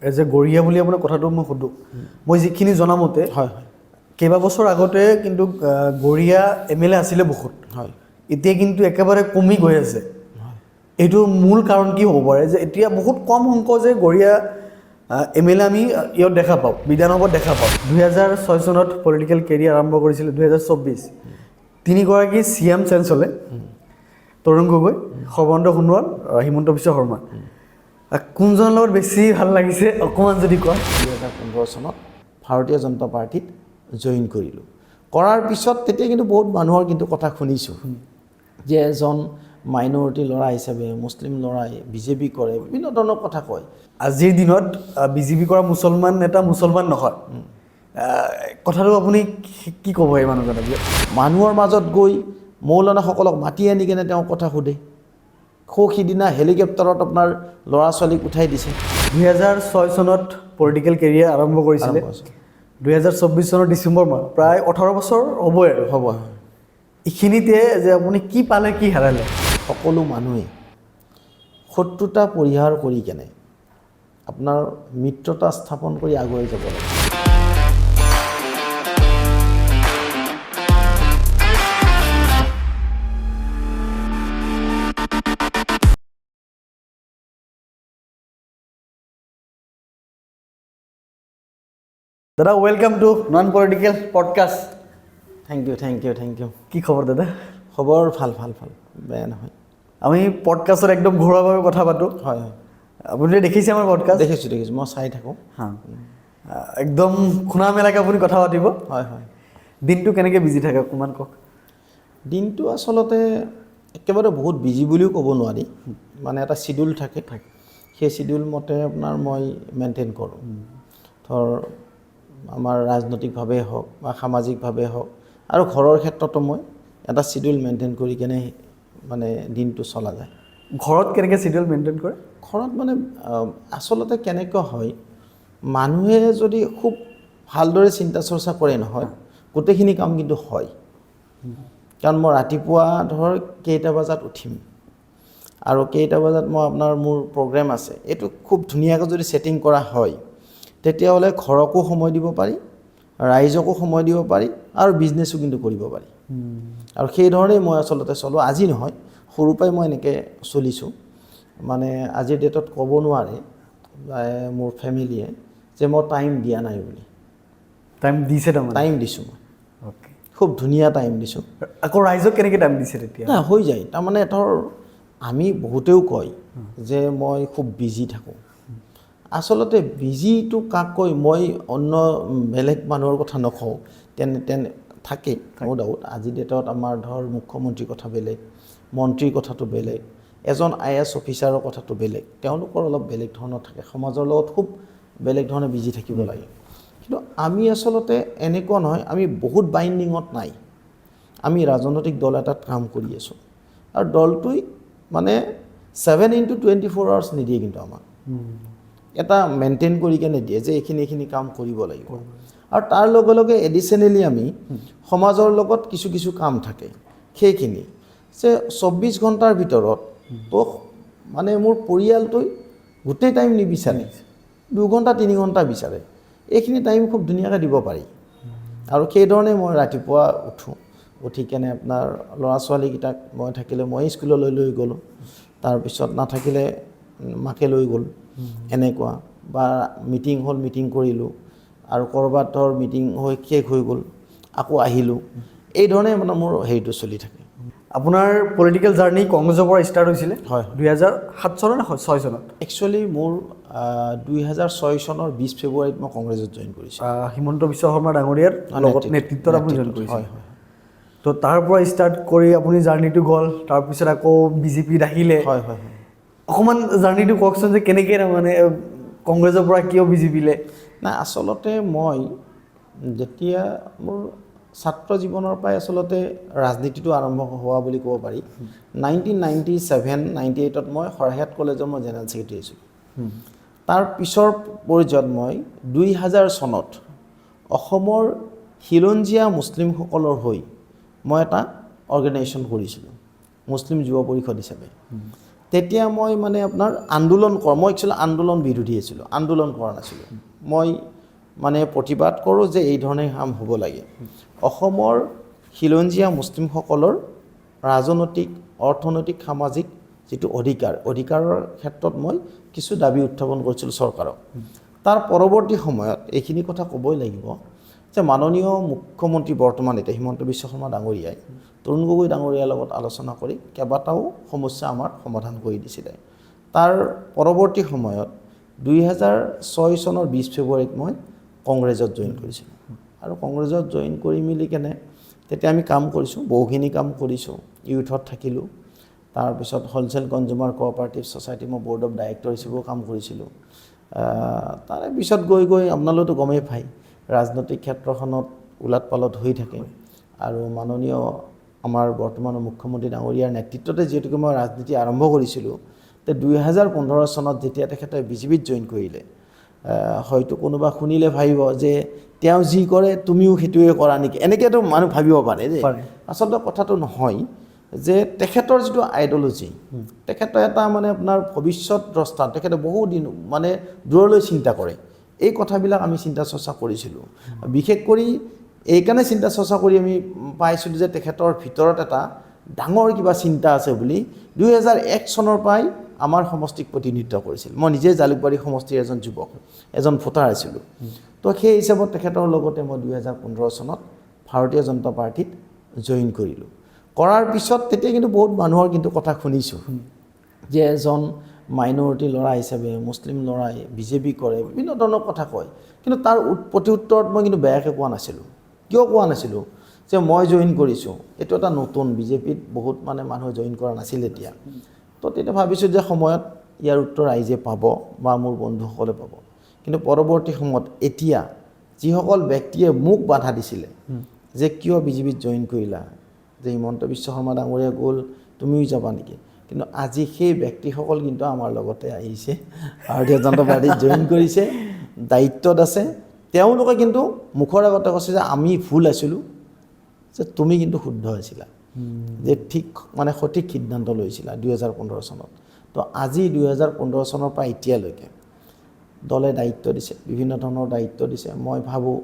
As a গৰিয়া বুলি আপোনাৰ কথাটো মই সুধোঁ মই যিখিনি জনামতে হয় কেইবাবছৰ আগতে কিন্তু গৰিয়া MLA আছিলে বহুত হয় এতিয়া কিন্তু একেবাৰে কমি গৈ আছে এইটো মূল কাৰণ কি হ'ব পাৰে যে এতিয়া বহুত কম সংখ্যক যে গৰিয়া MLA আমি ইয়াত দেখা পাওঁ বিধানসভাত দেখা পাওঁ 2006 চনত পলিটিকেল কেৰিয়াৰ আৰম্ভ কৰিছিলে 2024 তিনিগৰাকী CM চেঞ্জ হ'লে তৰুণ গগৈ সৰ্বানন্দ সোণোৱাল হিমন্ত বিশ্ব শৰ্মা কোনজনৰ লগত বেছি ভাল লাগিছে অকণমান যদি কোৱা 2015 চনত ভাৰতীয় জনতা পাৰ্টিত জইন কৰিলোঁ কৰাৰ পিছত তেতিয়া কিন্তু বহুত মানুহৰ কিন্তু কথা শুনিছোঁ যে এজন মাইনৰিটি ল'ৰা হিচাপে মুছলিম ল'ৰাই বিজেপি কৰে বিভিন্ন ধৰণৰ কথা কয় আজিৰ দিনত বিজেপি কৰা মুছলমান নেতা মুছলমান নহয় কথাটো আপুনি কি ক'ব এই মানুহজনক মানুহৰ মাজত গৈ মৌলানাসকলক মাতি আনি কেনে তেওঁ কথা সোধে সিদিনা হেলিকপ্টাৰত আপোনাৰ ল'ৰা ছোৱালীক উঠাই দিছে 2006 চনত পলিটিকেল কেৰিয়াৰ আৰম্ভ কৰিছিলে 2024 চনৰ ডিচেম্বৰ মাহ প্ৰায় 18 বছৰ হ'বই আৰু হ'ব এইখিনিতে যে আপুনি কি পালে কি হেৰালে সকলো মানুহে শত্ৰুতা পৰিহাৰ কৰি কেনে আপোনাৰ মিত্ৰতা স্থাপন কৰি আগুৱাই যাব লাগে দাদা welcome to non political podcast thank you কি খবৰ দাদা খবৰ ভাল বেয়া নহয় আমি পডকাষ্টত একদম ঘৰুৱাভাৱে কথা পাতোঁ হয় আপুনি দেখিছে আমাৰ পডকাষ্ট দেখিছোঁ মই চাই থাকোঁ হা একদম খুনা মেলাকৈ আপুনি কথা পাতিব হয় দিনটো কেনেকৈ বিজি থাকে অকণমান কওক দিনটো আচলতে একেবাৰে বহুত বিজি বুলিও ক'ব নোৱাৰি মানে এটা চিডিউল থাকে সেই চিডিউল মতে আপোনাৰ মই মেইনটেইন কৰোঁ ধৰ আমাৰ ৰাজনৈতিকভাৱে হওক বা সামাজিকভাৱে হওক আৰু ঘৰৰ ক্ষেত্ৰতো মই এটা চিডিউল মেইনটেইন কৰি কেনে মানে দিনটো চলা যায় ঘৰত কেনেকৈ চিডিউল মেইনটেইন কৰে ঘৰত মানে আচলতে কেনেকুৱা হয় মানুহে যদি খুব ভালদৰে চিন্তা চৰ্চা কৰে নহয় গোটেইখিনি কাম কিন্তু হয় কাৰণ মই ৰাতিপুৱা ধৰ কেইটা বজাত উঠিম আৰু কেইটা বজাত মই আপোনাৰ মোৰ প্ৰগ্ৰেম আছে এইটো খুব ধুনীয়াকৈ যদি ছেটিং কৰা হয় তেতিয়াহ'লে ঘৰকো সময় দিব পাৰি ৰাইজকো সময় দিব পাৰি আৰু বিজনেছো কিন্তু কৰিব পাৰি আৰু সেইধৰণেই মই আচলতে চলোঁ আজি নহয় সৰুৰ পৰাই মই এনেকৈ চলিছোঁ মানে আজিৰ ডেটত ক'ব নোৱাৰে মোৰ ফেমিলিয়ে যে মই টাইম দিয়া নাই বুলি টাইম দিছে তাৰমানে টাইম দিছোঁ মই অ'কে খুব ধুনীয়া টাইম দিছোঁ আকৌ ৰাইজক কেনেকৈ টাইম দিছে তেতিয়া না হৈ যায় তাৰমানে ধৰ আমি বহুতেও কয় যে মই খুব বিজি থাকোঁ আচলতে বিজিটো কাক কয় মই অন্য বেলেগ মানুহৰ কথা নকওঁ তেনে থাকেই নো ডাউট আজিৰ ডেটত আমাৰ ধৰ মুখ্যমন্ত্ৰীৰ কথা বেলেগ মন্ত্ৰীৰ কথাটো বেলেগ এজন IAS অফিচাৰৰ কথাটো বেলেগ তেওঁলোকৰ অলপ বেলেগ ধৰণৰ থাকে সমাজৰ লগত খুব বেলেগ ধৰণে বিজি থাকিব লাগে কিন্তু আমি আচলতে এনেকুৱা নহয় আমি বহুত বাইণ্ডিঙত নাই আমি ৰাজনৈতিক দল এটাত কাম কৰি আছোঁ আৰু দলটোই মানে 7/24 আৱাৰ্ছ নিদিয়ে কিন্তু আমাক এটা মেইনটেইন কৰি কেনে দিয়ে যে এইখিনি কাম কৰিব লাগিব আৰু তাৰ লগে লগে এডিশ্যনেলি আমি সমাজৰ লগত কিছু কাম থাকে সেইখিনি যে 24 ঘণ্টাৰ ভিতৰত তো মানে মোৰ পৰিয়ালটোই গোটেই টাইম নিবিচাৰে 2 ঘণ্টা 3 ঘণ্টা বিচাৰে এইখিনি টাইম খুব ধুনীয়াকৈ দিব পাৰি আৰু সেইধৰণে মই ৰাতিপুৱা উঠি কেনে আপোনাৰ ল'ৰা ছোৱালীকেইটাক মই থাকিলে মই স্কুললৈ লৈ গ'লোঁ তাৰপিছত নাথাকিলে মাকে লৈ গ'ল এনেকুৱা বা মিটিং হ'ল মিটিং কৰিলোঁ আৰু ক'ৰবাত ধৰ মিটিং হৈ শেষ হৈ গ'ল আকৌ আহিলোঁ এই ধৰণে মানে মোৰ হেৰিটো চলি থাকে আপোনাৰ পলিটিকেল জাৰ্নি কংগ্ৰেছৰ পৰা ষ্টাৰ্ট হৈছিলে হয় 2007 চনত নে 6 চনত একচুৱেলি মোৰ 2006 চনৰ 20 ফেব্ৰুৱাৰীত মই কংগ্ৰেছত জইন কৰিছোঁ হিমন্ত বিশ্ব শৰ্মা ডাঙৰীয়াৰ লগত নেতৃত্বত আপুনি জইন কৰিছে হয় তো তাৰ পৰা ষ্টাৰ্ট কৰি আপুনি জাৰ্নিটো গ'ল তাৰপিছত আকৌ বিজেপিত আহিলে হয় অকণমান জাৰ্নিটো কওকচোন যে কেনেকৈ তাৰমানে কংগ্ৰেছৰ পৰা কিয় বিজেপিলৈ নাই আচলতে মই যেতিয়া মোৰ ছাত্ৰ জীৱনৰ পৰাই আচলতে ৰাজনীতিটো আৰম্ভ হোৱা বুলি ক'ব পাৰি 1997-98ত মই শৰাইঘাট কলেজৰ মই জেনেৰেল ছেক্ৰেটাৰী আছিলোঁ তাৰ পিছৰ পৰ্যায়ত মই 2000 চনত অসমৰ খিলঞ্জীয়া মুছলিমসকলৰ হৈ মই এটা অৰ্গেনাইজেশ্যন কৰিছিলোঁ মুছলিম যুৱ পৰিষদ হিচাপে তেতিয়া মই মানে আপোনাৰ আন্দোলন মই একচুৱেলি আন্দোলন বিৰোধী আছিলোঁ, আন্দোলন কৰা নাছিলোঁ। মই মানে প্ৰতিবাদ কৰোঁ যে এই ধৰণে কাম হ'ব লাগে। অসমৰ খিলঞ্জীয়া মুছলিমসকলৰ ৰাজনৈতিক, অৰ্থনৈতিক, সামাজিক যিটো অধিকাৰৰ ক্ষেত্ৰত মই কিছু দাবী উত্থাপন কৰিছিলোঁ চৰকাৰক। তাৰ পৰৱৰ্তী সময়ত এইখিনি কথা ক'বই লাগিব যে মাননীয় মুখ্যমন্ত্ৰী বৰ্তমান এতিয়া হিমন্ত বিশ্ব শৰ্মা ডাঙৰীয়াই তৰুণ গগৈ ডাঙৰীয়াৰ লগত আলোচনা কৰি কেইবাটাও সমস্যা আমাৰ সমাধান কৰি দিছিলে। তাৰ পৰৱৰ্তী সময়ত 2006 চনৰ 20 ফেব্ৰুৱাৰীত মই কংগ্ৰেছত জইন কৰিছিলোঁ। আৰু কংগ্ৰেছত জইন কৰি মেলি কেনে তেতিয়া আমি কাম কৰিছোঁ, বহুখিনি কাম কৰিছোঁ। ইউথত থাকিলোঁ, তাৰপিছত হ'লচেল কনজিউমাৰ কোঅপাৰেটিভ ছ'চাইটি মই ব'ৰ্ড অফ ডাইৰেক্টৰ হিচাপেও কাম কৰিছিলোঁ। তাৰে পিছত গৈ আপোনালোকেতো গমেই পায় ৰাজনৈতিক ক্ষেত্ৰখনত ওলাট পালট হৈ থাকে। আৰু মাননীয় আমাৰ বৰ্তমানৰ মুখ্যমন্ত্ৰী ডাঙৰীয়াৰ নেতৃত্বতে যিহেতুকে মই ৰাজনীতি আৰম্ভ কৰিছিলোঁ, তে 2015 চনত যেতিয়া তেখেতে বিজেপিত জইন কৰিলে, হয়তো কোনোবা শুনিলে ভাবিব যে তেওঁ যি কৰে তুমিও সেইটোৱে কৰা নেকি, এনেকৈতো মানুহ ভাবিব পাৰে যে আচলতে কথাটো নহয়। যে তেখেতৰ যিটো আইডিঅ'লজি, তেখেতৰ এটা মানে আপোনাৰ ভৱিষ্যত দ্ৰষ্টা, তেখেতে বহুদিন মানে দূৰলৈ চিন্তা কৰে। এই কথাবিলাক আমি চিন্তা চৰ্চা কৰিছিলোঁ। বিশেষ কৰি এইকাৰণে চিন্তা চৰ্চা কৰি আমি পাইছিলোঁ যে তেখেতৰ ভিতৰত এটা ডাঙৰ কিবা চিন্তা আছে বুলি 2001 চনৰ পৰাই আমাৰ সমষ্টিক প্ৰতিনিধিত্ব কৰিছিল। মই নিজে জালুকবাৰী সমষ্টিৰ এজন যুৱক, এজন ভোটাৰ আছিলোঁ। তো সেই হিচাপত তেখেতৰ লগতে মই 2015 চনত ভাৰতীয় জনতা পাৰ্টিত জইন কৰিলোঁ। কৰাৰ পিছত তেতিয়া কিন্তু বহুত মানুহৰ কিন্তু কথা শুনিছোঁ যে এজন মাইনৰিটি ল'ৰা হিচাপে মুছলিম ল'ৰাই বিজেপি কৰে, বিভিন্ন ধৰণৰ কথা কয়। কিন্তু তাৰ প্ৰতি উত্তৰত মই কিন্তু বেয়াকৈ কোৱা নাছিলোঁ। কিয় কোৱা নাছিলোঁ? যে মই জইন কৰিছোঁ, এইটো এটা নতুন, বিজেপিত বহুত মানে মানুহ জইন কৰা নাছিল এতিয়া। তো তেতিয়া ভাবিছোঁ যে সময়ত ইয়াৰ উত্তৰ ৰাইজে পাব বা মোৰ বন্ধুসকলে পাব। কিন্তু পৰৱৰ্তী সময়ত এতিয়া যিসকল ব্যক্তিয়ে মোক বাধা দিছিলে যে কিয় বিজেপিত জইন কৰিলা, যে হিমন্ত বিশ্ব শৰ্মা ডাঙৰীয়া গ'ল তুমিও যাবা নেকি, কিন্তু আজি সেই ব্যক্তিসকল কিন্তু আমাৰ লগতে আহিছে, ভাৰতীয় জনতা পাৰ্টিত জইন কৰিছে, দায়িত্বত আছে। তেওঁলোকে কিন্তু মুখৰ আগতে কৈছে যে আমি ভুল আছিলোঁ, যে তুমি কিন্তু শুদ্ধ আছিলা, যে ঠিক মানে সঠিক সিদ্ধান্ত লৈছিলা 2015 চনত। তো আজি 2015 চনৰ পৰা এতিয়ালৈকে দলে দায়িত্ব দিছে, বিভিন্ন ধৰণৰ দায়িত্ব দিছে। মই ভাবোঁ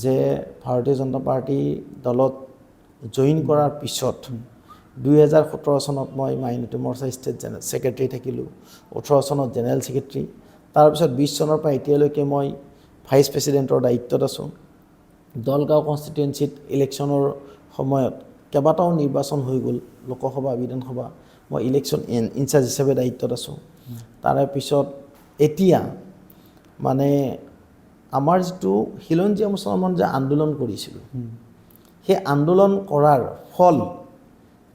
যে ভাৰতীয় জনতা পাৰ্টি দলত জইন কৰাৰ পিছত 2017 চনত মই মাইনৰিটি মৰ্চা ষ্টেট ছেক্ৰেটাৰী থাকিলোঁ, 18 চনত জেনেৰেল ছেক্ৰেটাৰী, তাৰপিছত 20 চনৰ পৰা এতিয়ালৈকে মই ভাইচ প্ৰেছিডেণ্টৰ দায়িত্বত আছোঁ। দলগাঁও কনষ্টিটুৱেঞ্চিত ইলেকশ্যনৰ সময়ত কেইবাটাও নিৰ্বাচন হৈ গ'ল, লোকসভা, বিধানসভা, মই ইলেকশ্যন ইনচাৰ্জ হিচাপে দায়িত্বত আছোঁ। তাৰে পিছত এতিয়া মানে আমাৰ যিটো খিলঞ্জীয়া মুছলমান যে আন্দোলন কৰিছিলোঁ, সেই আন্দোলন কৰাৰ ফল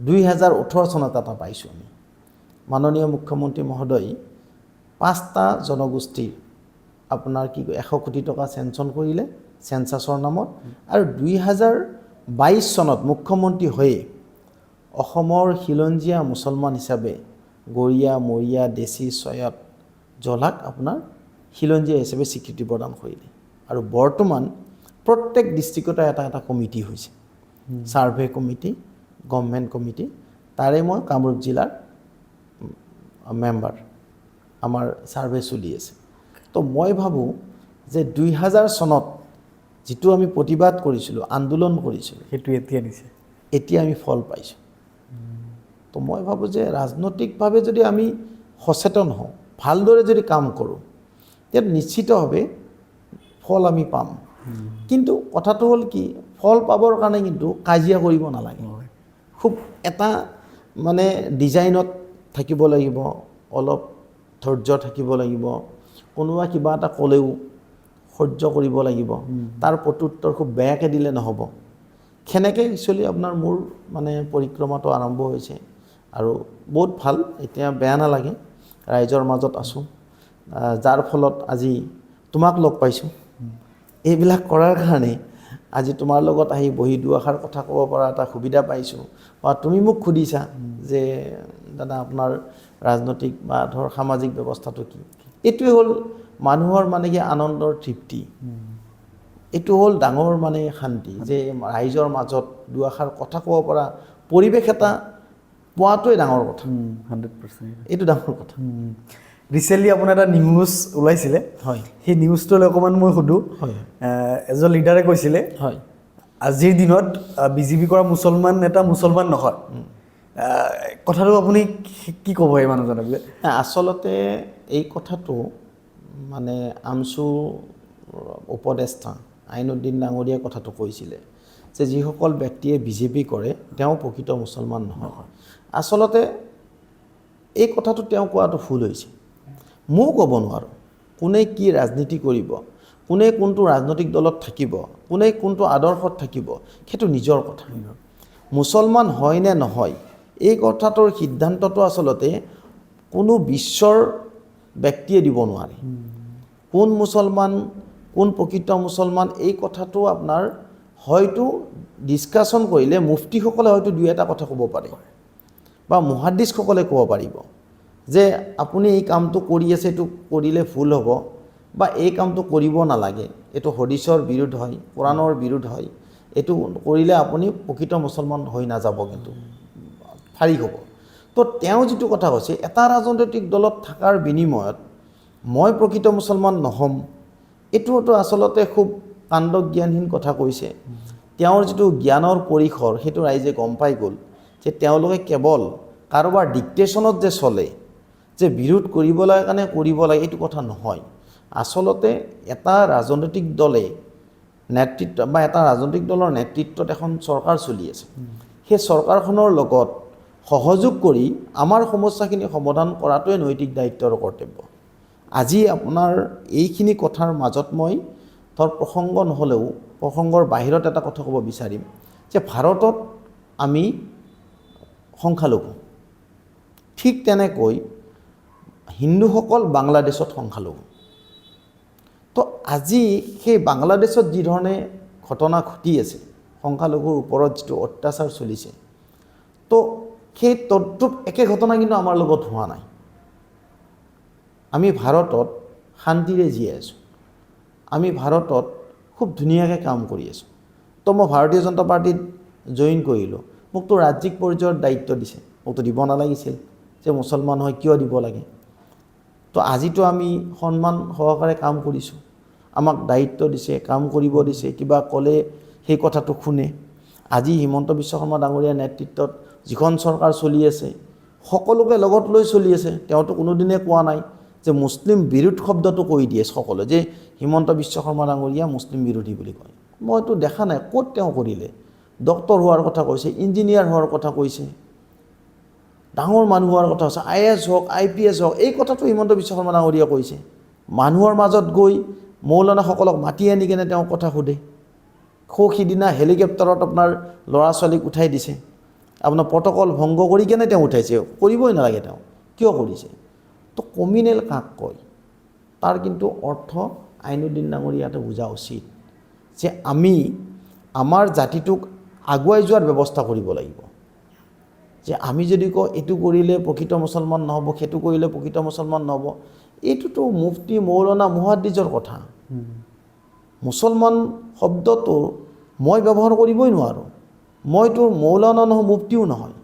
2018 চনত এটা পাইছোঁ আমি। মাননীয় মুখ্যমন্ত্ৰী মহোদয় 5টা জনগোষ্ঠীৰ আপোনাৰ 100 কোটি টকা চেংচন কৰিলে চেঞ্চাছৰ নামত। আৰু 2022 চনত মুখ্যমন্ত্ৰী হৈয়ে অসমৰ খিলঞ্জীয়া মুছলমান হিচাপে গৰীয়া, মৰীয়া, দেশী, চয়ত, জলাক আপোনাৰ খিলঞ্জীয়া হিচাপে স্বীকৃতি প্ৰদান কৰিলে। আৰু বৰ্তমান প্ৰত্যেক ডিষ্ট্ৰিক্টতে এটা এটা কমিটি হৈছে, ছাৰ্ভে কমিটি, গভৰ্ণমেণ্ট কমিটি। তাৰে মই কামৰূপ জিলাৰ মেম্বাৰ, আমাৰ ছাৰ্ভে চলি আছে। তো মই ভাবোঁ যে 2000 চনত যিটো আমি প্ৰতিবাদ কৰিছিলোঁ, আন্দোলন কৰিছিলোঁ, সেইটো এতিয়া দিছে, এতিয়া আমি ফল পাইছোঁ। তো মই ভাবোঁ যে ৰাজনৈতিকভাৱে যদি আমি সচেতন হওঁ, ভালদৰে যদি কাম কৰোঁ, তেতিয়া নিশ্চিতভাৱে ফল আমি পাম। কিন্তু কথাটো হ'ল কি, ফল পাবৰ কাৰণে কিন্তু কাজিয়া কৰিব নালাগে। খুব এটা মানে ডিজাইনত থাকিব লাগিব, অলপ ধৈৰ্য থাকিব লাগিব। কোনোবা কিবা এটা ক'লেও সহ্য কৰিব লাগিব, তাৰ প্ৰত্যুত্তৰ খুব বেয়াকৈ দিলে নহ'ব। সেনেকৈ একচুৱেলি আপোনাৰ মোৰ মানে পৰিক্ৰমাটো আৰম্ভ হৈছে আৰু বহুত ভাল, এতিয়া বেয়া নালাগে, ৰাইজৰ মাজত আছোঁ, যাৰ ফলত আজি তোমাক লগ পাইছোঁ। এইবিলাক কৰাৰ কাৰণে আজি তোমাৰ লগত আহি বহি দুআষাৰ কথা ক'ব পৰা এটা সুবিধা পাইছোঁ, বা তুমি মোক সুধিছা যে দাদা আপোনাৰ ৰাজনৈতিক বা ধৰ সামাজিক ব্যৱস্থাটো কি। এইটোৱে হ'ল মানুহৰ মানে কি আনন্দৰ তৃপ্তি, এইটো হ'ল ডাঙৰ মানে শান্তি, যে ৰাইজৰ মাজত দুআষাৰ কথা ক'ব পৰা পৰিৱেশ এটা পোৱাটোৱে ডাঙৰ কথা, 100%। এইটো ডাঙৰ কথা। ৰিচেণ্টলি আপোনাৰ এটা নিউজ ওলাইছিলে, হয় সেই নিউজটোলৈ অকণমান মই সোধোঁ। হয় এজন লিডাৰে কৈছিলে হয় আজিৰ দিনত বিজেপি কৰা মুছলমান নেতা মুছলমান নহয়। কথাটো আপুনি কি ক'ব এই মানুহজনক? আচলতে এই কথাটো মানে আমছু উপদেষ্টা আইনুদ্দিন ডাঙৰীয়াই কথাটো কৈছিলে যে যিসকল ব্যক্তিয়ে বিজেপি কৰে তেওঁ প্ৰকৃত মুছলমান নহয়। আচলতে এই কথাটো তেওঁ কোৱাটো ভুল হৈছে। ময়ো ক'ব নোৱাৰোঁ কোনে কি ৰাজনীতি কৰিব, কোনে কোনটো ৰাজনৈতিক দলত থাকিব, কোনে কোনটো আদৰ্শত থাকিব, সেইটো নিজৰ কথা। মুছলমান হয় নে নহয় এই কথাটোৰ সিদ্ধান্তটো আচলতে কোনো বিশ্বৰ ব্যক্তিয়ে দিব নোৱাৰে। কোন মুছলমান, কোন প্ৰকৃত মুছলমান এই কথাটো আপোনাৰ হয়তো ডিছকাশ্যন কৰিলে মুফতিসকলে হয়তো দুই এটা কথা ক'ব পাৰে বা মুহাদ্দিছসকলে ক'ব পাৰিব যে আপুনি এই কামটো কৰি আছে, এইটো কৰিলে ভুল হ'ব বা এই কামটো কৰিব নালাগে, এইটো হদিছৰ বিৰুদ্ধ হয়, কোৰাণৰ বিৰুদ্ধ হয়, এইটো কৰিলে আপুনি প্ৰকৃত মুছলমান হৈ নাযাব, কিন্তু ফাৰিক হ'ব। তো তেওঁ যিটো কথা কৈছে এটা ৰাজনৈতিক দলত থকাৰ বিনিময়ত মই প্ৰকৃত মুছলমান নহ'ম, এইটোতো আচলতে খুব কাণ্ডজ্ঞানহীন কথা কৈছে। তেওঁৰ যিটো জ্ঞানৰ পৰিসৰ সেইটো ৰাইজে গম পাই গ'ল যে তেওঁলোকে কেৱল কাৰোবাৰ ডিক্টেশ্যনত যে চলে, যে বিৰোধ কৰিব লাগে কাৰণে কৰিব লাগে, এইটো কথা নহয়। আচলতে এটা ৰাজনৈতিক দলে নেতৃত্ব বা এটা ৰাজনৈতিক দলৰ নেতৃত্বত এখন চৰকাৰ চলি আছে, সেই চৰকাৰখনৰ লগত সহযোগ কৰি আমাৰ সমস্যাখিনি সমাধান কৰাটোৱে নৈতিক দায়িত্ব আৰু কৰ্তব্য। আজি আপোনাৰ এইখিনি কথাৰ মাজত মই প্ৰসংগ নহ'লেও প্ৰসংগৰ বাহিৰত এটা কথা ক'ব বিচাৰিম যে ভাৰতত আমি সংখ্যালঘু, ঠিক তেনেকৈ হিন্দুসকল বাংলাদেশত সংখ্যালঘু। তো আজি সেই বাংলাদেশত যি ধৰণে ঘটনা ঘটি আছে, সংখ্যালঘুৰ ওপৰত যিটো অত্যাচাৰ চলিছে, তো সেই তদ্ৰূপ একে ঘটনা কিন্তু আমাৰ লগত হোৱা নাই। আমি ভাৰতত শান্তিৰে জীয়াই আছোঁ, আমি ভাৰতত খুব ধুনীয়াকৈ কাম কৰি আছোঁ। তো মই ভাৰতীয় জনতা পাৰ্টিত জইন কৰিলোঁ, মোকতো ৰাজ্যিক পৰ্যায়ৰ দায়িত্ব দিছে, মোকতো দিব নালাগিছিল যে মুছলমান হয় কিয় দিব লাগে। তো আজিতো আমি সন্মান সহকাৰে কাম কৰিছোঁ, আমাক দায়িত্ব দিছে, কাম কৰিব দিছে, কিবা ক'লে সেই কথাটো শুনে। আজি হিমন্ত বিশ্ব শৰ্মা ডাঙৰীয়াৰ নেতৃত্বত যিখন চৰকাৰ চলি আছে সকলোকে লগত লৈ চলি আছে। তেওঁতো কোনোদিনে কোৱা নাই যে মুছলিম বিৰোধ শব্দটো কৈ দিয়ে সকলোৱে যে হিমন্ত বিশ্ব শৰ্মা ডাঙৰীয়া মুছলিম বিৰোধী বুলি কয়। মইতো দেখা নাই ক'ত তেওঁ কৰিলে। ডক্টৰ হোৱাৰ কথা কৈছে, ইঞ্জিনিয়াৰ হোৱাৰ কথা কৈছে, ডাঙৰ মানুহ হোৱাৰ কথা আছে, IAS হওক IPS হওক, এই কথাটো হিমন্ত বিশ্ব শৰ্মা ডাঙৰীয়া কৈছে। মানুহৰ মাজত গৈ মৌলানাসকলক মাতি আনি কেনে তেওঁ কথা সোধে। সিদিনা হেলিকপ্টাৰত আপোনাৰ ল'ৰা ছোৱালীক উঠাই দিছে, আপোনাৰ প্ৰট'কল ভংগ কৰি কেনে তেওঁ উঠাইছে, কৰিবই নালাগে। তেওঁ কিয় কৰিছে? তো কমিনেল কাক কয় তাৰ কিন্তু অৰ্থ আইনুদ্দিন ডাঙৰীয়াতে বুজা উচিত যে আমি আমাৰ জাতিটোক আগুৱাই যোৱাৰ ব্যৱস্থা কৰিব লাগিব। যে আমি যদি কওঁ এইটো কৰিলে প্ৰকৃত মুছলমান নহ'ব, সেইটো কৰিলে প্ৰকৃত মুছলমান নহ'ব, এইটোতো মুফতি মৌলানা মুহাদ্দিছৰ কথা। মুছলমান শব্দটো মই ব্যৱহাৰ কৰিবই নোৱাৰোঁ, মইতো মৌলানা নহয়, মুফতিও নহয়।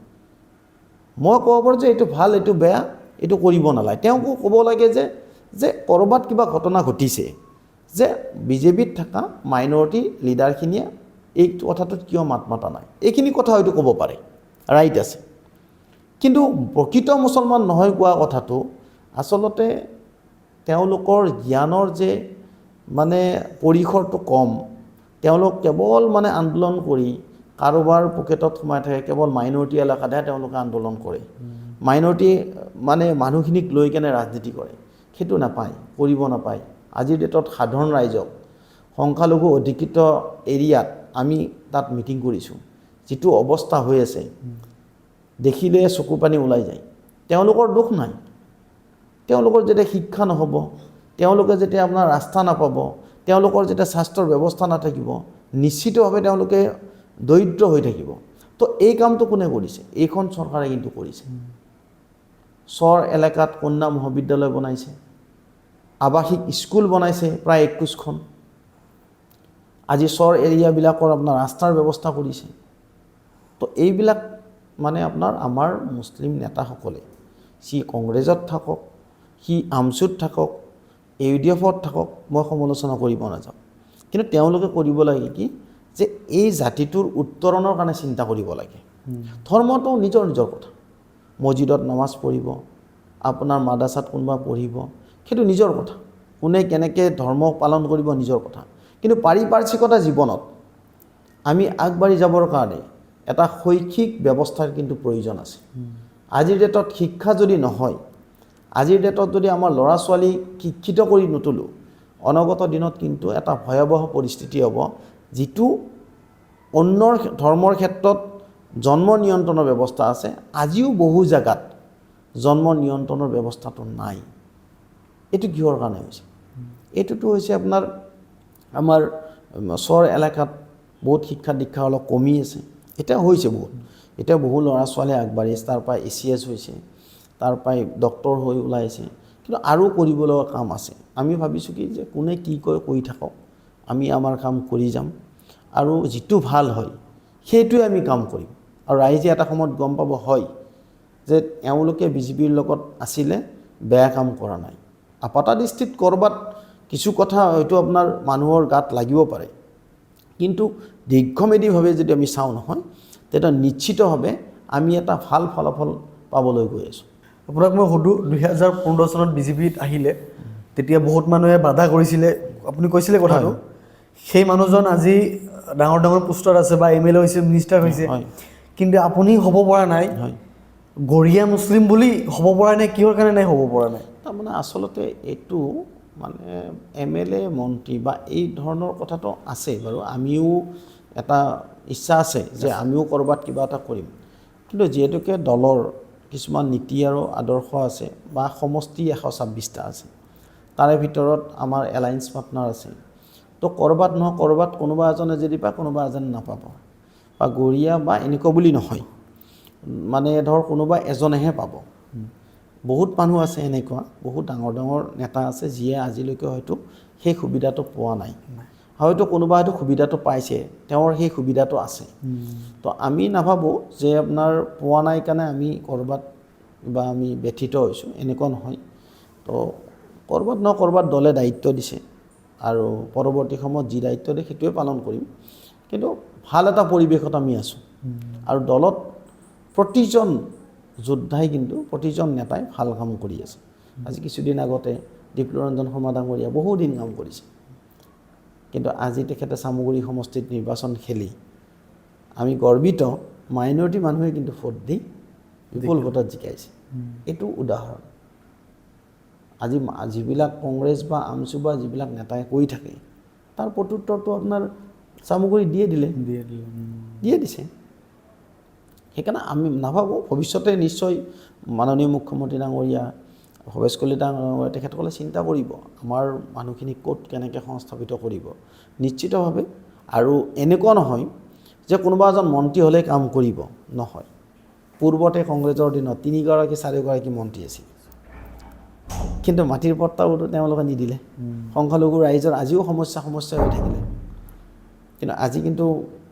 মই ক'ব পাৰোঁ যে এইটো ভাল, এইটো বেয়া, এইটো কৰিব নালাগে। তেওঁকো ক'ব লাগে যে ক'ৰবাত কিবা ঘটনা ঘটিছে, যে বিজেপিত থকা মাইনৰিটি লিডাৰখিনিয়ে এই কথাটোত কিয় মাত মাতা নাই, এইখিনি কথা হয়তো ক'ব পাৰে, ৰাইট আছে। কিন্তু প্ৰকৃত মুছলমান নহয় কোৱা কথাটো আচলতে তেওঁলোকৰ জ্ঞানৰ যে মানে পৰিসৰটো কম। তেওঁলোক কেৱল মানে আন্দোলন কৰি কাৰোবাৰ পকেটত সোমাই থাকে, কেৱল মাইনৰিটি এলেকাতহে তেওঁলোকে আন্দোলন কৰে, মাইনৰিটি মানে মানুহখিনিক লৈ কেনে ৰাজনীতি কৰে। সেইটো নাপায়, কৰিব নাপায়। আজিৰ ডেটত সাধাৰণ ৰাইজক সংখ্যালঘু অধিকৃত এৰিয়াত আমি তাত মিটিং কৰিছোঁ, যিটো অৱস্থা হৈ আছে দেখিলে চকু পানী ওলাই যায়। তেওঁলোকৰ দুখ নাই, তেওঁলোকৰ যেতিয়া শিক্ষা নহ'ব, তেওঁলোকে যেতিয়া আপোনাৰ ৰাস্তা নাপাব, তেওঁলোকৰ যেতিয়া স্বাস্থ্যৰ ব্যৱস্থা নাথাকিব, নিশ্চিতভাৱে তেওঁলোকে দৰিদ্ৰ হৈ থাকিব। তো এই কামটো কোনে কৰিছে? এইখন চৰকাৰে কিন্তু কৰিছে। চৰ এলেকাত কন্যা মহাবিদ্যালয় বনাইছে, আৱাসিক স্কুল বনাইছে প্ৰায় 21খন। আজি চৰ এৰিয়াবিলাকৰ আপোনাৰ ৰাস্তাৰ ব্যৱস্থা কৰিছে। তো এইবিলাক মানে আপোনাৰ আমাৰ মুছলিম নেতাসকলে সি কংগ্ৰেছত থাকক, সি আমচুত থাকক, AUDF-ত থাকক, মই সমালোচনা কৰিব নাযাওঁ। কিন্তু তেওঁলোকে কৰিব লাগে কি যে এই জাতিটোৰ উত্তৰণৰ কাৰণে চিন্তা কৰিব লাগে। ধৰ্মটো নিজৰ নিজৰ কথা, মছজিদত নামাজ পঢ়িব, আপোনাৰ মাদ্ৰাছাত কোনোবা পঢ়িব, সেইটো নিজৰ কথা, কোনে কেনেকৈ ধৰ্ম পালন কৰিব নিজৰ কথা। কিন্তু পাৰিপাৰ্শ্বিকতা জীৱনত আমি আগবাঢ়ি যাবৰ কাৰণে এটা শৈক্ষিক ব্যৱস্থাৰ কিন্তু প্ৰয়োজন আছে। আজিৰ ডেটত শিক্ষা যদি নহয়, আজিৰ ডেটত যদি আমাৰ ল'ৰা ছোৱালীক শিক্ষিত কৰি নতুলোঁ, অনাগত দিনত কিন্তু এটা ভয়াৱহ পৰিস্থিতি হ'ব, যিটো অন্য ধৰ্মৰ ক্ষেত্ৰত জন্ম নিয়ন্ত্ৰণৰ ব্যৱস্থা আছে, আজিও বহু জেগাত জন্ম নিয়ন্ত্ৰণৰ ব্যৱস্থাটো নাই। এইটো কিহৰ কাৰণে হৈছে? এইটোতো হৈছে আপোনাৰ আমাৰ চৰ এলেকাত বহুত শিক্ষা দীক্ষা অলপ কমি আছে। এতিয়া হৈছে বহুত, এতিয়া বহু ল'ৰা ছোৱালী আগবাঢ়ি আছে, তাৰ পৰা ACS হৈছে, তাৰ পৰাই ডক্তৰ হৈ ওলাইছে, কিন্তু আৰু কৰিব লগা কাম আছে। আমি ভাবিছোঁ কি যে কোনে কি কয় কৰি থাকক, আমি আমাৰ কাম কৰি যাম, আৰু যিটো ভাল হয় সেইটোৱে আমি কাম কৰিম। আৰু ৰাইজে এটা সময়ত গম পাব হয় যে এওঁলোকে BJPৰ লগত আছিলে, বেয়া কাম কৰা নাই। আপাত দৃষ্টিত ক'ৰবাত কিছু কথা হয়তো আপোনাৰ মানুহৰ গাত লাগিব পাৰে, কিন্তু দীৰ্ঘমেদীভাৱে যদি আমি চাওঁ নহয়, তেতিয়া নিশ্চিতভাৱে আমি এটা ভাল ফলাফল পাবলৈ গৈ আছোঁ। আপোনাক মই সুধোঁ, 2015 চনত BJPত আহিলে, তেতিয়া বহুত মানুহে বাধা কৰিছিলে, আপুনি কৈছিলে কথাটো। সেই মানুহজন আজি ডাঙৰ ডাঙৰ পোষ্টত আছে বা MLA হৈছে, মিনিষ্টাৰ হৈছে, কিন্তু আপুনি হ'ব পৰা নাই। গৰীয়া মুছলিম বুলি হ'ব পৰা নাই, কিহৰ কাৰণে নাই হ'ব পৰা নাই? তাৰমানে আচলতে এইটো মানে MLA মন্ত্ৰী বা এই ধৰণৰ কথাটো আছে বাৰু, আমিও এটা ইচ্ছা আছে যে আমিও ক'ৰবাত কিবা এটা কৰিম, কিন্তু যিহেতুকে দলৰ কিছুমান নীতি আৰু আদৰ্শ আছে বা সমষ্টি 126টা আছে, তাৰে ভিতৰত আমাৰ এলায়েন্স পাৰ্টনাৰ আছে, তো ক'ৰবাত নহয় ক'ৰবাত কোনোবা এজনে যদি পায়, কোনোবা এজনে নাপাব। বা গৰীয়া বা এনেকুৱা বুলি নহয়, মানে ধৰ কোনোবা এজনেহে পাব। বহুত মানুহ আছে এনেকুৱা, বহুত ডাঙৰ ডাঙৰ নেতা আছে যিয়ে আজিলৈকে হয়তো সেই সুবিধাটো পোৱা নাই, হয়তো কোনোবা হয়তো সুবিধাটো পাইছে, তেওঁৰ সেই সুবিধাটো আছে। তো আমি নাভাবোঁ যে আপোনাৰ পোৱা নাই কাৰণে আমি ক'ৰবাত বা আমি ব্যথিত হৈছোঁ, এনেকুৱা নহয়। তো ক'ৰবাত নহয় ক'ৰবাত দলে দায়িত্ব দিছে, আৰু পৰৱৰ্তী সময়ত যি দায়িত্ব দিয়ে সেইটোৱে পালন কৰিম। কিন্তু ভাল এটা পৰিৱেশত আমি আছোঁ, আৰু দলত প্ৰতিজন যোদ্ধাই কিন্তু প্ৰতিজন নেতাই ভাল কাম কৰি আছে। আজি কিছুদিন আগতে ডিপ্লৰঞ্জন শৰ্মা ডাঙৰীয়া বহুদিন কাম কৰিছে, কিন্তু আজি তেখেতে চামগুৰি সমষ্টিত নিৰ্বাচন খেলি আমি গৰ্বিত, মাইনৰিটি মানুহে কিন্তু ভোট দি বিপুল ভোটত জিকাইছে। এইটো উদাহৰণ। আজি যিবিলাক কংগ্ৰেছ বা আমচু বা যিবিলাক নেতাই কৰি থাকে, তাৰ প্ৰত্যুত্তৰটো আপোনাৰ চামগুৰি দিয়ে দিছে। সেইকাৰণে আমি নাভাবোঁ, ভৱিষ্যতে নিশ্চয় মাননীয় মুখ্যমন্ত্ৰী ডাঙৰীয়া, ভৱেশ কলিতা ডাঙৰীয়া, তেখেতসকলে চিন্তা কৰিব আমাৰ মানুহখিনিক ক'ত কেনেকৈ সংস্থাপিত কৰিব নিশ্চিতভাৱে। আৰু এনেকুৱা নহয় যে কোনোবা এজন মন্ত্ৰী হ'লে কাম কৰিব, নহয়। পূৰ্বতে কংগ্ৰেছৰ দিনত 3গৰাকী 4গৰাকী মন্ত্ৰী আছিল, কিন্তু মাটিৰ পট্টাবোৰতো তেওঁলোকে নিদিলে। সংখ্যালঘু ৰাইজৰ আজিও সমস্যা হৈ থাকিলে, কিন্তু আজি কিন্তু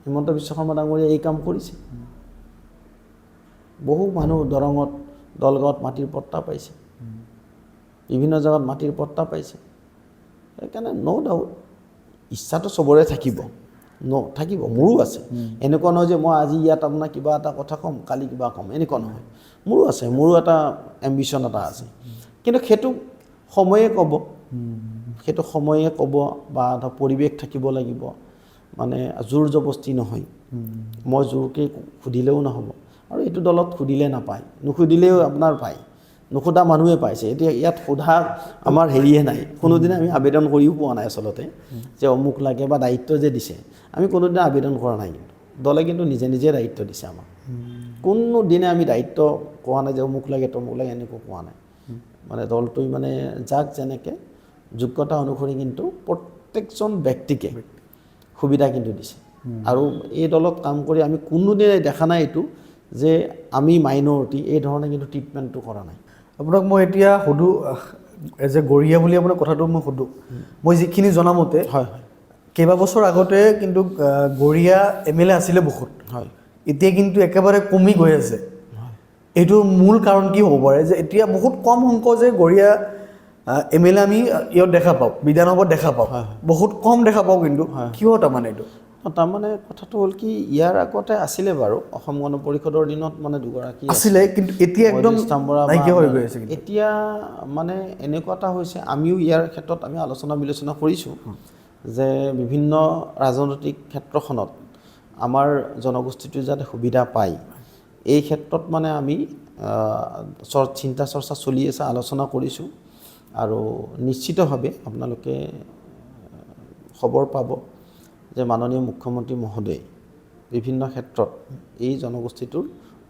হিমন্ত বিশ্ব শৰ্মা ডাঙৰীয়াই এই কাম কৰিছে। বহু মানুহ দৰঙত, দলগাঁৱত মাটিৰ পট্টা পাইছে, বিভিন্ন জেগাত মাটিৰ পট্টা পাইছে। সেইকাৰণে ন' ডাউট ইচ্ছাটো চবৰে থাকিব, থাকিব, মোৰো আছে। এনেকুৱা নহয় যে মই আজি ইয়াত আপোনাৰ কিবা এটা কথা ক'ম, কালি কিবা ক'ম, এনেকুৱা নহয়। মোৰো আছে, মোৰো এটা এম্বিশ্যন এটা আছে, কিন্তু সেইটো সময়ে ক'ব, বা এটা পৰিৱেশ থাকিব লাগিব, মানে জোৰ জবস্তি নহয়। মই জোৰকৈ সুধিলেও নহ'ব, আৰু এইটো দলত সুধিলে নাপায়, নুসুধিলেও আপোনাৰ পায়, নুসুধা মানুহে পাইছে। এতিয়া ইয়াত সোধা আমাৰ হেৰিয়ে নাই, কোনোদিনে আমি আবেদন কৰিও পোৱা নাই আচলতে, যে অমুক লাগে বা দায়িত্ব যে দিছে, আমি কোনোদিনে আবেদন কৰা নাই। কিন্তু দলে কিন্তু নিজে নিজে দায়িত্ব দিছে আমাক, কোনোদিনে আমি দায়িত্ব কোৱা নাই যে অমুক লাগে তমুক লাগে, এনেকুৱা কোৱা নাই। মানে দলটোই মানে যাক যেনেকৈ যোগ্যতা অনুসৰি কিন্তু প্ৰত্যেকজন ব্যক্তিকে সুবিধা কিন্তু দিছে। আৰু এই দলত কাম কৰি আমি কোনোদিনে দেখা নাই এইটো যে আমি মাইনৰিটি, এই ধৰণে কিন্তু ট্ৰিটমেণ্টটো কৰা নাই। আপোনাক মই এতিয়া সুধোঁ, এজ এ গৰীয়া বুলি আপোনাৰ কথাটো মই সুধোঁ, মই যিখিনি জনামতে হয় কেইবাবছৰ আগতে কিন্তু গৰীয়া MLA আছিলে বহুত, এতিয়া কিন্তু একেবাৰে কমি গৈ আছে এইটো মূল কাৰণ কি হ'ব পাৰে যে এতিয়া বহুত কম সংখ্যক যে গৰিয়া এমএলএ আমি ইয়াত দেখা পাওঁ বিধানসভাত দেখা পাওঁ বহুত কম দেখা পাওঁ কিন্তু কিয় তাৰমানে এইটো তাৰমানে কথাটো হ'ল কি ইয়াৰ আগতে আছিলে বাৰু অসম গণ পৰিষদৰ দিনত মানে দুগৰাকী আছিলে কিন্তু এতিয়া একদম নাইকিয়া হৈ গৈ আছে এতিয়া মানে এনেকুৱা এটা হৈছে আমিও ইয়াৰ ক্ষেত্ৰত আমি আলোচনা বিলোচনা কৰিছোঁ যে বিভিন্ন ৰাজনৈতিক ক্ষেত্ৰখনত আমাৰ জনগোষ্ঠীটো যাতে সুবিধা পায় এই ক্ষেত্ৰত মানে আমি চিন্তা চৰ্চা চলি আছে আলোচনা কৰিছোঁ আৰু নিশ্চিতভাৱে আপোনালোকে খবৰ পাব যে মাননীয় মুখ্যমন্ত্ৰী মহোদয়ে বিভিন্ন ক্ষেত্ৰত এই জনগোষ্ঠীটোৰ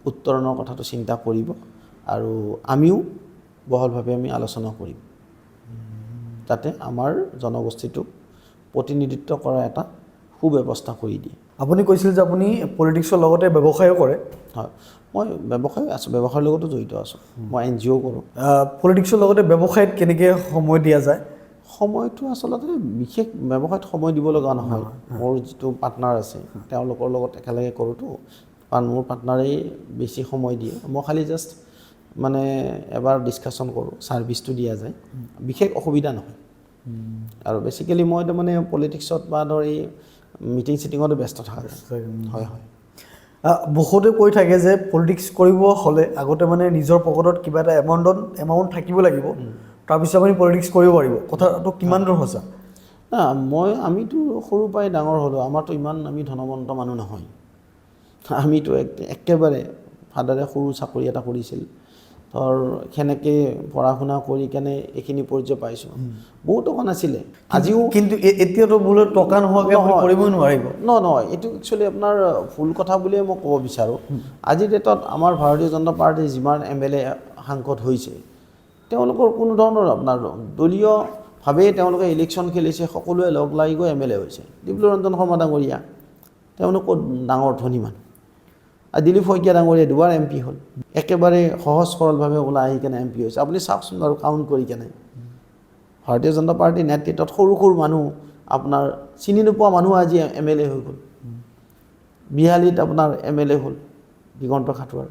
উত্তৰণৰ কথাটো চিন্তা কৰিব আৰু আমিও বহলভাৱে আমি আলোচনা কৰিম যাতে আমাৰ জনগোষ্ঠীটোক প্ৰতিনিধিত্ব কৰা এটা সুব্যৱস্থা কৰি দিয়ে আপুনি কৈছিল যে আপুনি পলিটিক্সৰ লগতে ব্যৱসায়ো কৰে হয় মই ব্যৱসায় আছোঁ ব্যৱসায়ৰ লগতো জড়িত আছোঁ মই NGO কৰোঁ পলিটিক্সৰ লগতে ব্যৱসায়ত কেনেকৈ সময় দিয়া যায় সময়টো আচলতে বিশেষ ব্যৱসায়ত সময় দিব লগা নহয় মোৰ যিটো পাৰ্টনাৰ আছে তেওঁলোকৰ লগত একেলগে কৰোঁতো কাৰণ মোৰ পাৰ্টনাৰেই বেছি সময় দিয়ে মই খালি জাষ্ট মানে এবাৰ ডিছকাশ্যন কৰোঁ ছাৰ্ভিচটো দিয়া যায় বিশেষ অসুবিধা নহয় আৰু বেছিকেলি মই তাৰমানে পলিটিক্সত বা ধৰ এই মিটিং চিটিঙতো ব্যস্ত থকা হয় হয় বহুতে কৈ থাকে যে পলিটিক্স কৰিব হ'লে আগতে মানে নিজৰ পকেটত কিবা এটা এমাউণ্ট থাকিব লাগিব তাৰপিছত আপুনি পলিটিক্স কৰিব পাৰিব কথাটো কিমান দূৰ সঁচা না আমিতো সৰুৰ পৰাই ডাঙৰ হ'লোঁ আমাৰতো ইমান আমি ধনৱন্ত মানুহ নহয় আমিতো একেবাৰে ফাদাৰে সৰু চাকৰি এটা কৰিছিল ধৰ সেনেকৈ পঢ়া শুনা কৰি কেনে এইখিনি পৰ্যায় পাইছোঁ বহুত টকা নাছিলে আজিও কিন্তু এতিয়াতো বোলে টকা নোহোৱাকৈ আপুনি কৰিবই নোৱাৰিব নহয় এইটো একচুৱেলি আপোনাৰ ভুল কথা বুলিয়ে মই ক'ব বিচাৰোঁ আজিৰ ডেটত আমাৰ ভাৰতীয় জনতা পাৰ্টীৰ যিমান MLA সাংসদ হৈছে তেওঁলোকৰ কোনো ধৰণৰ আপোনাৰ দলীয়ভাৱে তেওঁলোকে ইলেকশ্যন খেলিছে সকলোৱে লগ লাগি গৈ MLA হৈছে ডিপ্লু ৰঞ্জন শৰ্মা ডাঙৰীয়া তেওঁলোক ডাঙৰ ধনী মানুহ আৰু দিলীপ শইকীয়া ডাঙৰীয়া দুবাৰ MP হ'ল একেবাৰে সহজ সৰলভাৱে ওলাই আহি কেনে MP হৈছে আপুনি চাওকচোন বাৰু কাউণ্ট কৰি কেনে ভাৰতীয় জনতা পাৰ্টীৰ নেতৃত্বত সৰু সৰু মানুহ আপোনাৰ চিনি নোপোৱা মানুহ আজি MLA হৈ গ'ল বিহালীত আপোনাৰ MLA হ'ল দিগন্ত খাটুৱাৰ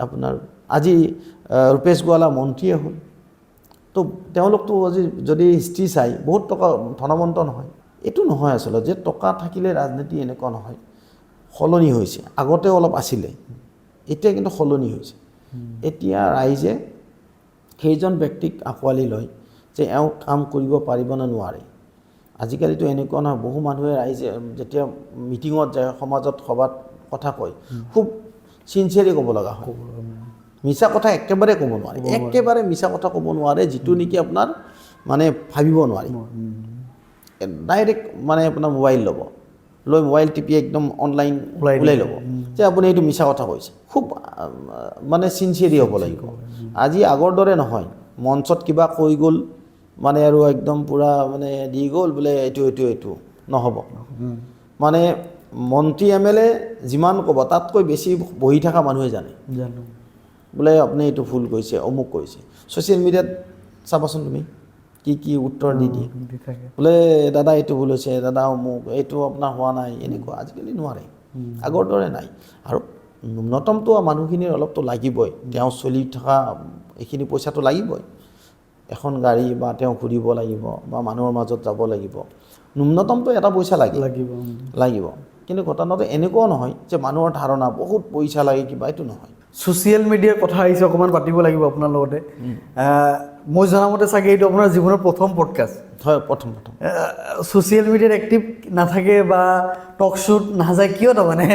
আপোনাৰ আজি ৰূপেশ গোৱালা মন্ত্ৰীয়ে হ'ল তো তেওঁলোকতো আজি যদি হিষ্ট্ৰী চাই বহুত টকা ধনৱন্ত নহয় এইটো নহয় আচলতে যে টকা থাকিলে ৰাজনীতি এনেকুৱা নহয় সলনি হৈছে আগতে অলপ আছিলে এতিয়া কিন্তু সলনি হৈছে এতিয়া ৰাইজে সেইজন ব্যক্তিক আঁকোৱালি লয় যে এওঁ কাম কৰিব পাৰিব নে নোৱাৰে আজিকালিতো এনেকুৱা নহয় বহু মানুহে ৰাইজে যেতিয়া মিটিঙত যায় সমাজত সভাত কথা কয় খুব চিনচিয়াৰলি ক'ব লগা হয় মিছা কথা একেবাৰে ক'ব নোৱাৰে একেবাৰে মিছা কথা ক'ব নোৱাৰে যিটো নেকি আপোনাৰ মানে ভাবিব নোৱাৰি ডাইৰেক্ট মানে আপোনাৰ মোবাইল ল'ব লৈ মোবাইল টিপি একদম অনলাইন ওলাই ল'ব যে আপুনি এইটো মিছা কথা কৈছে খুব মানে চিনচিয়াৰলি হ'ব লাগিব আজি আগৰ দৰে নহয় মঞ্চত কিবা কৈ গ'ল মানে আৰু একদম পূৰা মানে দি গ'ল বোলে এইটো নহ'ব মানে মন্ত্ৰী MLA যিমান ক'ব তাতকৈ বেছি বহি থকা মানুহে জানে বোলে আপুনি এইটো ভুল কৈছে অমুক কৈছে ছ'চিয়েল মিডিয়াত চাবাচোন তুমি কি উত্তৰ দি দিয়ে বোলে দাদা এইটো ভুল হৈছে দাদা অমুক এইটো আপোনাৰ হোৱা নাই এনেকুৱা আজিকালি নোৱাৰে আগৰ দৰে নাই আৰু ন্যূনতমটো মানুহখিনিৰ অলপতো লাগিবই তেওঁ চলি থকা এইখিনি পইচাটো লাগিবই এখন গাড়ী বা তেওঁ ঘূৰিব লাগিব বা মানুহৰ মাজত যাব লাগিব ন্যূনতমটো এটা পইচা লাগিব কিন্তু ঘটনাটো এনেকুৱাও নহয় যে মানুহৰ ধাৰণা বহুত পইচা লাগে কিবা এইটো নহয় ছ'চিয়েল মিডিয়াৰ কথা আহিছে অকণমান পাতিব লাগিব আপোনাৰ লগতে মই জনামতে চাগে এইটো আপোনাৰ জীৱনৰ প্ৰথম পডকাষ্ট হয় প্ৰথম ছ'চিয়েল মিডিয়াত এক্টিভ নাথাকে বা টক শ্ব'ত নাযায় কিয় তাৰমানে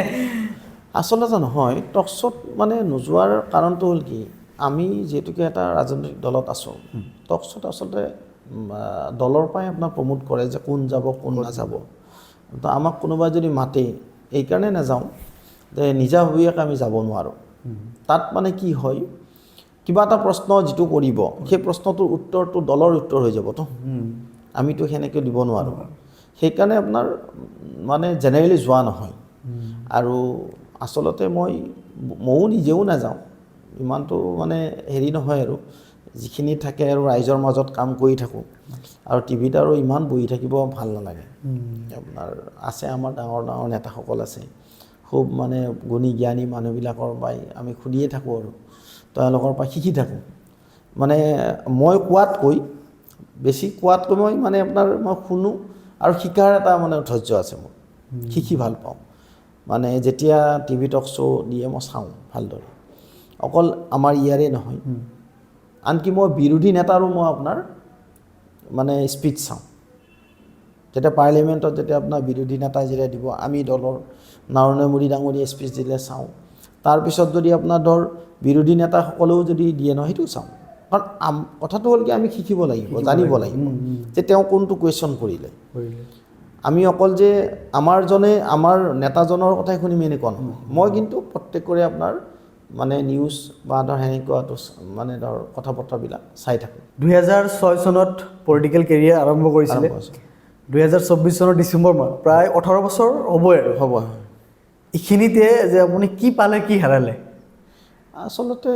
আচলতে নহয় টক শ্ব'ত মানে নোযোৱাৰ কাৰণটো হ'ল কি আমি যিহেতুকে এটা ৰাজনৈতিক দলত আছোঁ টক শ্ব'ত আচলতে দলৰ পৰাই আপোনাক প্ৰমোট কৰে যে কোন যাব কোন নাযাব তো আমাক কোনোবাই যদি মাতে এইকাৰণে নাযাওঁ যে নিজাববীয়াকৈ আমি যাব নোৱাৰোঁ তাত মানে কি হয় কিবা এটা প্ৰশ্ন যিটো কৰিব সেই প্ৰশ্নটোৰ উত্তৰটো দলৰ উত্তৰ হৈ যাবতো আমিতো সেনেকৈ দিব নোৱাৰোঁ সেইকাৰণে আপোনাৰ মানে জেনেৰেলি যোৱা নহয় আৰু আচলতে ময়ো নিজেও নাযাওঁ ইমানটো মানে হেৰি নহয় আৰু যিখিনি থাকে আৰু ৰাইজৰ মাজত কাম কৰি থাকোঁ আৰু টিভিত আৰু ইমান বহি থাকিব ভাল নালাগে আপোনাৰ আছে আমাৰ ডাঙৰ নেতাসকল আছে খুব মানে গুণী জ্ঞানী মানুহবিলাকৰ পৰাই আমি শুনিয়ে থাকোঁ আৰু তেওঁলোকৰ পৰা শিকি থাকোঁ মানে মই কোৱাতকৈ বেছি কোৱাতকৈ মই মানে আপোনাৰ মই শুনো আৰু শিকাৰ এটা মানে ধৈৰ্য আছে মোৰ শিকি ভাল পাওঁ মানে যেতিয়া টিভি টক শ্ব' দিয়ে মই চাওঁ ভালদৰে অকল আমাৰ ইয়াৰে নহয় আনকি মই বিৰোধী নেতাৰো মই আপোনাৰ মানে স্পীচ চাওঁ যেতিয়া পাৰ্লিমেণ্টত যেতিয়া আপোনাৰ বিৰোধী নেতাই যেতিয়া দিব আমি দলৰ নৰেন্দ্ৰ মোদী ডাঙৰীয়া স্পীচ দিলে চাওঁ তাৰপিছত যদি আপোনাৰ ধৰ বিৰোধী নেতাসকলেও যদি দিয়ে নহয় সেইটোও চাওঁ কাৰণ কথাটো হ'ল কি আমি শিকিব লাগিব জানিব লাগিব যে তেওঁ কোনটো কুৱেশ্যন কৰিলে আমি অকল যে আমাৰ নেতাজনৰ কথাই শুনিম এনেকুৱা নহয় মই কিন্তু প্ৰত্যেকৰে আপোনাৰ মানে নিউজ বা ধৰ সেনেকুৱাটো মানে ধৰ কথা বতৰাবিলাক চাই থাকোঁ 2006 চনত পলিটিকেল কেৰিয়াৰ আৰম্ভ কৰিছিলে 2024 চনৰ ডিচেম্বৰ মাহ প্ৰায় 18 বছৰ হ'বই আৰু হ'ব এইখিনিতে যে আপুনি কি পালে কি হেৰালে আচলতে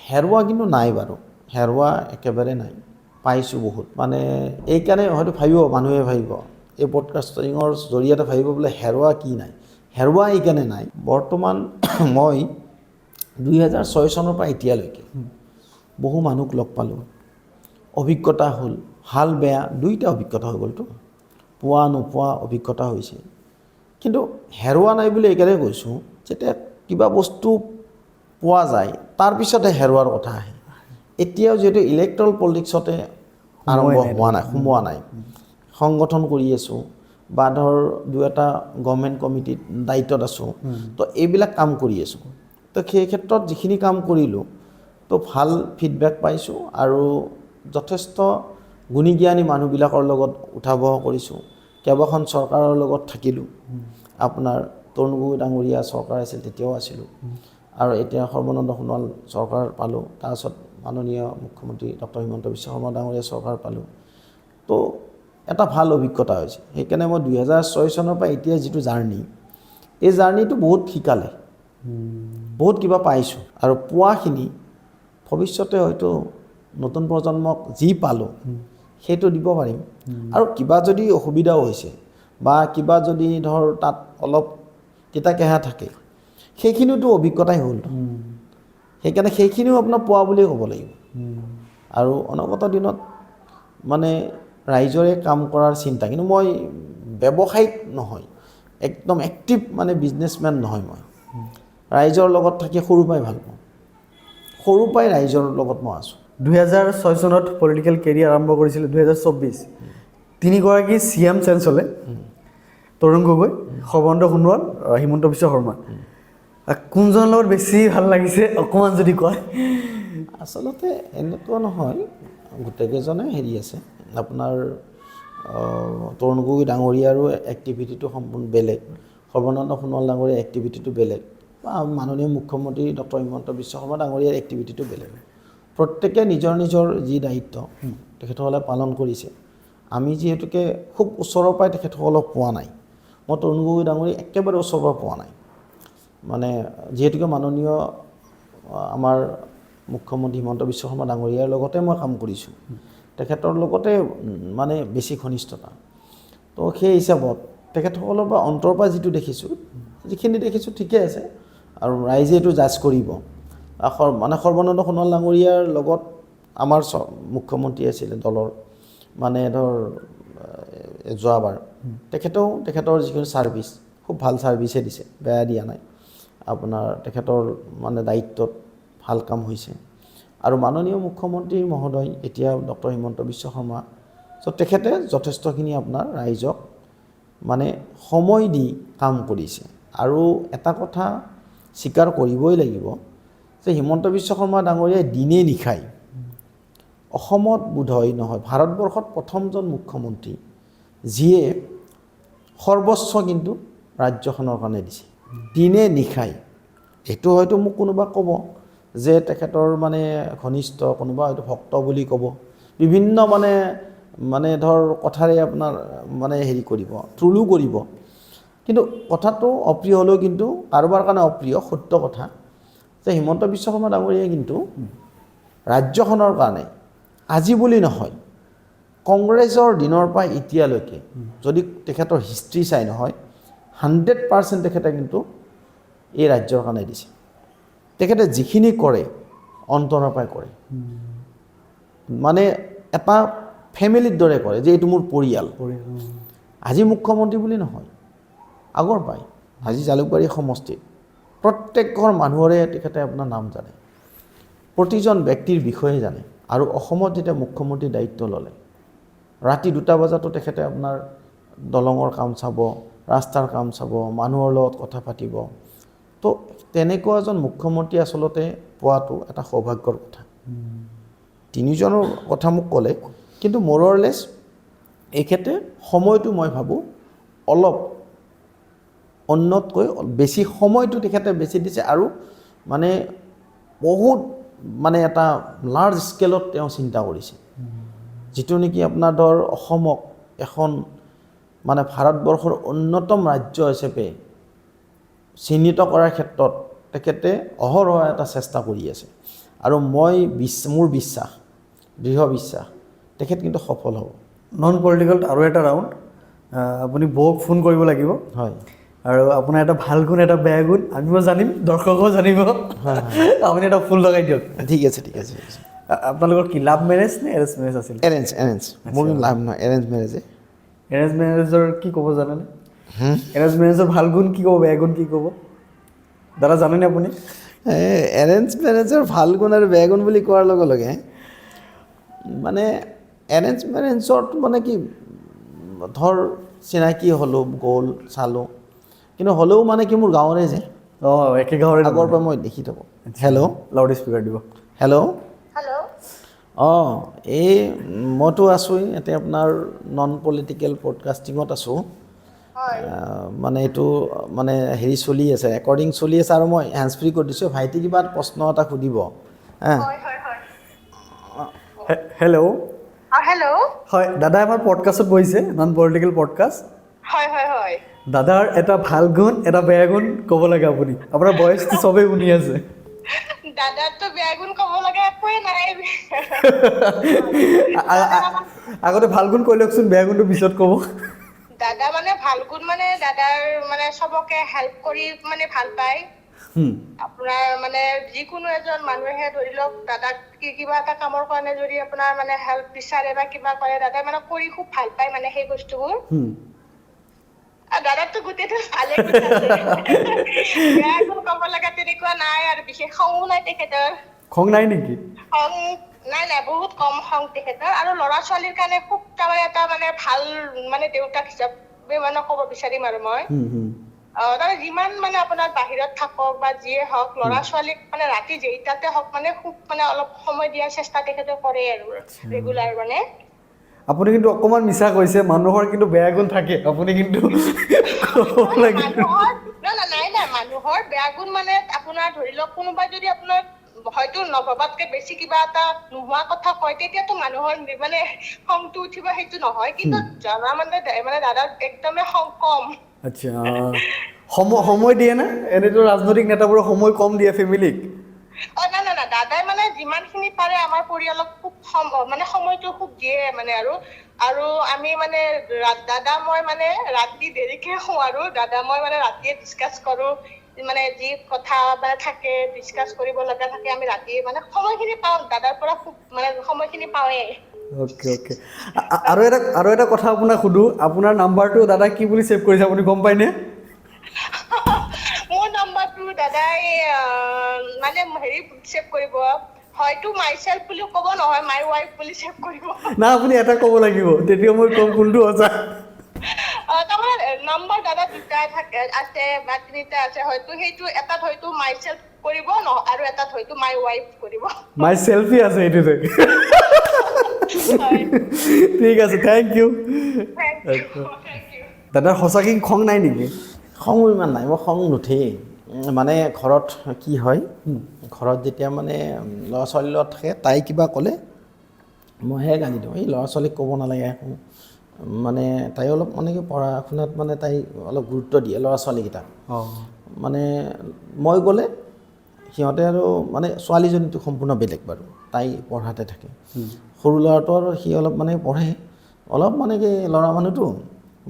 হেৰুৱা কিন্তু নাই বাৰু হেৰুৱা একেবাৰে নাই পাইছোঁ বহুত মানে এইকাৰণে হয়তো মানুহে ভাবিব এই পডকাষ্টিঙৰ জৰিয়তে ভাবিব বোলে হেৰুৱা কি নাই হেৰুৱা এইকাৰণে নাই বৰ্তমান মই 2006 চনৰ পৰা এতিয়ালৈকে বহু মানুহক লগ পালোঁ অভিজ্ঞতা হ'ল ভাল বেয়া দুইটা অভিজ্ঞতা হৈ গ'লতো পোৱা নোপোৱা অভিজ্ঞতা হৈছে কিন্তু হেৰুৱা নাই বুলি এইকাৰণে কৈছোঁ যেতিয়া কিবা বস্তু পোৱা যায় তাৰপিছতে হেৰুৱাৰ কথা আহে এতিয়াও যিহেতু ইলেক্ট্ৰল পলিটিক্সতে আৰম্ভ হোৱা নাই সোমোৱা নাই সংগঠন কৰি আছোঁ বা ধৰ দুই এটা গভৰ্ণমেণ্ট কমিটিত দায়িত্বত আছোঁ তো এইবিলাক কাম কৰি আছোঁ তো সেই ক্ষেত্ৰত যিখিনি কাম কৰিলোঁ তো ভাল ফিডবেক পাইছোঁ আৰু যথেষ্ট গুণী জ্ঞানী মানুহবিলাকৰ লগত উঠা বহা কৰিছোঁ কেইবাখন চৰকাৰৰ লগত থাকিলোঁ আপোনাৰ তৰুণ গগৈ ডাঙৰীয়া চৰকাৰ আছিল তেতিয়াও আছিলোঁ আৰু এতিয়া সৰ্বানন্দ সোণোৱাল চৰকাৰ পালোঁ তাৰপিছত মাননীয় মুখ্যমন্ত্ৰী ডক্টৰ হিমন্ত বিশ্ব শৰ্মা ডাঙৰীয়া চৰকাৰ পালোঁ তো এটা ভাল অভিজ্ঞতা হৈছে সেইকাৰণে মই 2006 চনৰ পৰা এতিয়া যিটো জাৰ্ণি এই জাৰ্ণিটো বহুত শিকালে বহুত কিবা পাইছোঁ আৰু পোৱাখিনি ভৱিষ্যতে হয়তো নতুন প্ৰজন্মক যি পালোঁ সেইটো দিব পাৰিম আৰু কিবা যদি অসুবিধাও হৈছে বা কিবা যদি ধৰ তাত অলপ তিতা কেঁহা থাকে সেইখিনিওতো অভিজ্ঞতাই হ'ল সেইকাৰণে সেইখিনিও আপোনাৰ পোৱা বুলিয়ে ক'ব লাগিব আৰু অনাগত দিনত মানে ৰাইজৰে কাম কৰাৰ চিন্তা কিন্তু মই ব্যৱসায়িক নহয় একদম এক্টিভ মানে বিজনেছমেন নহয় মই ৰাইজৰ লগত থাকি সৰু পৰাই ভাল পাওঁ সৰু পৰাই ৰাইজৰ লগত মই আছোঁ 2006 চনত পলিটিকেল কেৰিয়াৰ আৰম্ভ কৰিছিলে 2024 তিনিগৰাকী CM চেঞ্জ হ'লে তৰুণ গগৈ সৰ্বানন্দ সোণোৱাল হিমন্ত বিশ্ব শৰ্মা কোনজনৰ লগত বেছি ভাল লাগিছে অকণমান যদি কয় আচলতে এনেকুৱা নহয় গোটেইকেইজনে হেৰি আছে আপোনাৰ তৰুণ গগৈ ডাঙৰীয়াৰো এক্টিভিটিটো সম্পূৰ্ণ বেলেগ সৰ্বানন্দ সোণোৱাল ডাঙৰীয়াৰ এক্টিভিটিটো বেলেগ বা মাননীয় মুখ্যমন্ত্ৰী ডক্টৰ হিমন্ত বিশ্ব শৰ্মা ডাঙৰীয়াৰ এক্টিভিটিটো বেলেগ প্ৰত্যেকে নিজৰ নিজৰ যি দায়িত্ব তেখেতসকলে পালন কৰিছে আমি যিহেতুকে খুব ওচৰৰ পৰাই তেখেতসকলক পোৱা নাই মই তৰুণ গগৈ ডাঙৰীয়া একেবাৰে ওচৰৰ পৰা পোৱা নাই মানে যিহেতুকে মাননীয় আমাৰ মুখ্যমন্ত্ৰী হিমন্ত বিশ্ব শৰ্মা ডাঙৰীয়াৰ লগতে মই কাম কৰিছোঁ তেখেতৰ লগতে মানে বেছি ঘনিষ্ঠতা তো সেই হিচাপত তেখেতসকলৰ পৰা অন্তৰৰ পৰা যিটো দেখিছোঁ যিখিনি দেখিছোঁ ঠিকে আছে আৰু ৰাইজে এইটো জাজ কৰিব মানে সৰ্বানন্দ সোণোৱাল ডাঙৰীয়াৰ লগত আমাৰ মুখ্যমন্ত্ৰী আছিলে দলৰ মানে ধৰ যোৱাবাৰ তেখেতৰ যিখিনি ছাৰ্ভিচ খুব ভাল ছাৰ্ভিচে দিছে বেয়া দিয়া নাই আপোনাৰ তেখেতৰ মানে দায়িত্বত ভাল কাম হৈছে আৰু মাননীয় মুখ্যমন্ত্ৰী মহোদয় এতিয়া ডক্টৰ হিমন্ত বিশ্ব শৰ্মা চ' তেখেতে যথেষ্টখিনি আপোনাৰ ৰাইজক মানে সময় দি কাম কৰিছে আৰু এটা কথা স্বীকাৰ কৰিবই লাগিব যে হিমন্ত বিশ্ব শৰ্মা ডাঙৰীয়াই দিনে নিশাই অসমত বোধহয় নহয় ভাৰতবৰ্ষত প্ৰথমজন মুখ্যমন্ত্ৰী যিয়ে সৰ্বস্ব কিন্তু ৰাজ্যখনৰ কাৰণে দিছে দিনে নিশাই এইটো হয়তো মোক কোনোবা ক'ব যে তেখেতৰ মানে ঘনিষ্ঠ কোনোবা হয়তো ভক্ত বুলি ক'ব বিভিন্ন মানে ধৰ কথাৰে আপোনাৰ মানে হেৰি কৰিব ট্ৰোলো কৰিব কিন্তু কথাটো অপ্ৰিয় হ'লেও কিন্তু কাৰোবাৰ কাৰণে অপ্ৰিয় সত্য কথা যে হিমন্ত বিশ্ব শৰ্মা ডাঙৰীয়াই কিন্তু ৰাজ্যখনৰ কাৰণে আজি বুলি নহয় কংগ্ৰেছৰ দিনৰ পৰা এতিয়ালৈকে যদি তেখেতৰ হিষ্ট্ৰী চাই নহয় 100% তেখেতে কিন্তু এই ৰাজ্যৰ কাৰণে দিছে। তেখেতে যিখিনি কৰে অন্তৰৰ পৰাই কৰে, মানে এটা ফেমিলিৰ দৰে কৰে যে এইটো মোৰ পৰিয়াল। আজি মুখ্যমন্ত্ৰী বুলি নহয়, আগৰ পৰাই আজি জালুকবাৰী সমষ্টিত প্ৰত্যেকৰ মানুহৰে তেখেতে আপোনাৰ নাম জানে, প্ৰতিজন ব্যক্তিৰ বিষয়ে জানে। আৰু অসমত যেতিয়া মুখ্যমন্ত্ৰীৰ দায়িত্ব ল'লে, ৰাতি 2টা বজাতো তেখেতে আপোনাৰ দলঙৰ কাম চাব, ৰাস্তাৰ কাম চাব, মানুহৰ লগত কথা পাতিব। তো তেনেকুৱা এজন মুখ্যমন্ত্ৰী আচলতে পোৱাটো এটা সৌভাগ্যৰ কথা। তিনিজনৰ কথা মোক ক'লে, কিন্তু মোৰলেছ এখেতে সময়টো মই ভাবোঁ অলপ অন্যতকৈ বেছি সময়টো তেখেতে বেছি দিছে, আৰু মানে বহুত মানে এটা লাৰ্জ স্কেলত তেওঁ চিন্তা কৰিছে, যিটো নেকি আপোনাৰ ধৰ অসমক এখন মানে ভাৰতবৰ্ষৰ অন্যতম ৰাজ্য হিচাপে চিহ্নিত কৰাৰ ক্ষেত্ৰত তেখেতে অহৰহ এটা চেষ্টা কৰি আছে। আৰু মোৰ বিশ্বাস, দৃঢ় বিশ্বাস, তেখেত কিন্তু সফল হ'ব। নন পলিটিকেল আৰু এটা ৰাউণ্ড, আপুনি বৌক ফোন কৰিব লাগিব। হয়, আৰু আপোনাৰ এটা ভাল গুণ, এটা বেয়া গুণ আমিও জানিম, দৰ্শকেও জানিব। আপুনি এটা ফুল লগাই দিয়ক। ঠিক আছে, ঠিক আছে। আপোনালোকৰ কি লাভ মেৰেজ নে এৰেঞ্জ মেৰেজ আছিল? এৰেঞ্জ। মোৰ কিন্তু লাভ নহয়, এৰেঞ্জ মেৰেজে। এৰেঞ্জ মেৰেজৰ কি ক'ব জানেনে? এৰেঞ্জ মেৰেজৰ ভাল গুণ কি ক'ব, বেয়া গুণ কি ক'ব দাদা, জানেনে আপুনি? এৰেঞ্জ মেৰেজৰ ভাল গুণ আৰু বেয়া গুণ বুলি কোৱাৰ লগে লগে মানে এৰেঞ্জ মেৰেজত মানে কি ধৰ চিনাকি হ'লোঁ, গ'ল চালোঁ, কিন্তু হ'লেও মানে কি মোৰ গাঁৱৰে যে একে গাঁৱৰে আগৰ পৰা মই দেখি থাকোঁ। হেল্ল', লাউড স্পীকাৰ দিব। হেল্ল'। এই মইতো আছোঁ ইয়াতে আপোনাৰ নন পলিটিকেল পডকাষ্টিঙত আছোঁ। মানে এইটো মানে হেৰি চলি আছে, ৰেকৰ্ডিং চলি আছে, আৰু মই হেণ্ডছ ফ্ৰী কৰি দিছোঁ। ভাইটি কিবা প্ৰশ্ন এটা সুধিব। হেল্ল'। হয়, দাদা আমাৰ পডকাষ্টত বহিছে, নন পলিটিকেল পডকাষ্ট। হয়। দাদাৰ এটা ভাল গুণ, এটা বেয়া গুণ ক'ব লাগে আপুনি। আপোনাৰ ভইচটো চবেই শুনি আছে। দাদাৰতো বেয়া গুণ ক'ব লগা একোৱে নাই। আগতে ভাল গুণ কৈ লওকচোন, বেয়া গুণটো পিছত ক'ব। দাদা মানে ভাল গুণ মানে দাদাৰ মানে চবকে হেল্প কৰি মানে ভাল পায়। আপোনাৰ মানে যিকোনো এজন মানুহে ধৰি লওক দাদাক কিবা এটা কামৰ কাৰণে যদি আপোনাৰ মানে হেল্প বিচাৰে বা কিবা কৰে, দাদাই মানে কৰি খুব ভাল পায় মানে সেই বস্তুবোৰ। দাদাৰতো গোটেইটো ভালে গুণ আছে। বেয়া গুণ ক'ব লগা তেনেকুৱা নাই, আৰু বিশেষ খঙো নাই তেখেতৰ। খং নাই নেকি? খং নাই, বহুত কম খং তেখেতৰ। আৰু ল'ৰা ছোৱালীৰ কাৰণে খুব তাৰমানে এটা মানে ভাল মানে দেউতাক হিচাপে মানে ক'ব বিচাৰিম আৰু মই। তাৰমানে যিমান মানে আপোনাৰ বাহিৰত থাকক বা যিয়ে হওক, ল'ৰা ছোৱালীক মানে ৰাতি যেইটাতে হওক মানে খুব মানে অলপ সময় দিয়াৰ চেষ্টা তেখেতে কৰে আৰু ৰেগুলাৰ মানে। আপুনি কিন্তু অকণমান মিছা কৈছে, মানুহৰ কিন্তু বেয়া গুণ থাকে, আপুনি কিন্তু মানুহৰ বেয়া গুণ মানে আপোনাৰ ধৰি লওক কোনোবাই যদি আপোনাৰ হয়তো নভবাতকে বেছি কিবা এটা নোহোৱা কথা কয়, তেতিয়াতো মানুহৰ মানে খংটো উঠিব, সেইটো নহয়। কিন্তু জানা মানে দাদাৰ একদমেই খং কম। আচ্ছা, সময় দিয়ে না? এনেতো ৰাজনৈতিক নেতাবোৰক সময় কম দিয়ে ফেমিলিক। না, দাদাই মানে যিমানখিনি পাৰে আমাৰ পৰিয়ালক খুব মানে সময়টো খুব দিয়ে মানে। আৰু আমি মানে দাদা মই মানে ৰাতি দেৰিকে শুওঁ, আৰু দাদা মই মানে ৰাতিয়ে ডিছকাছ কৰোঁ, মানে যি কথা মানে থাকে ডিছকাছ কৰিব লগা থাকে, আমি ৰাতিয়ে মানে সময়খিনি পাওঁ দাদাৰ পৰা, খুব মানে সময়খিনি পাওঁৱেই। অ'কে। আৰু এটা কথা আপোনাক সুধোঁ, আপোনাৰ নাম্বাৰটো দাদা কি বুলি ছেভ কৰিছে আপুনি গম পায়নে? মোৰ নাম্বাৰটো দাদাই মানে হেৰি ছেভ কৰিব, হয়তো মাই চেল্ফ বুলিও ক'ব, নহয় মাই ৱাইফ বুলি ছেভ কৰিব। না, আপুনি এটা ক'ব লাগিব, তেতিয়া মই ক'ম কোনটো সঁচা। তাৰমানে নম্বৰ দাদা দুটা আছে বা তিনিটা আছে, হয়তো সেইটো এটাত হয়তো মাই চেল্ফ কৰিব, আৰু এটাত হয়তো মাই ৱাইফ কৰিব। মাই চেল্ফি আছে এইটোতে। ঠিক আছে, থেংক ইউ। দাদাৰ সঁচাকৈ খং নাই নেকি? খং ইমান নাই, মই খং নুঠেই। মানে ঘৰত কি হয়, ঘৰত যেতিয়া মানে ল'ৰা ছোৱালীৰ লগত থাকে, তাই কিবা ক'লে মইহে গালি দিওঁ, এই ল'ৰা ছোৱালীক ক'ব নালাগে একো। মানে তাই অলপ মানে কি পঢ়া শুনাত মানে তাই অলপ গুৰুত্ব দিয়ে ল'ৰা ছোৱালীকেইটাক। মানে মই গ'লে সিহঁতে আৰু মানে ছোৱালীজনীটো সম্পূৰ্ণ বেলেগ বাৰু, তাই পঢ়াতে থাকে। সৰু ল'ৰাটো আৰু সি অলপ মানে পঢ়ে, অলপ মানে কি ল'ৰা মানুহটো,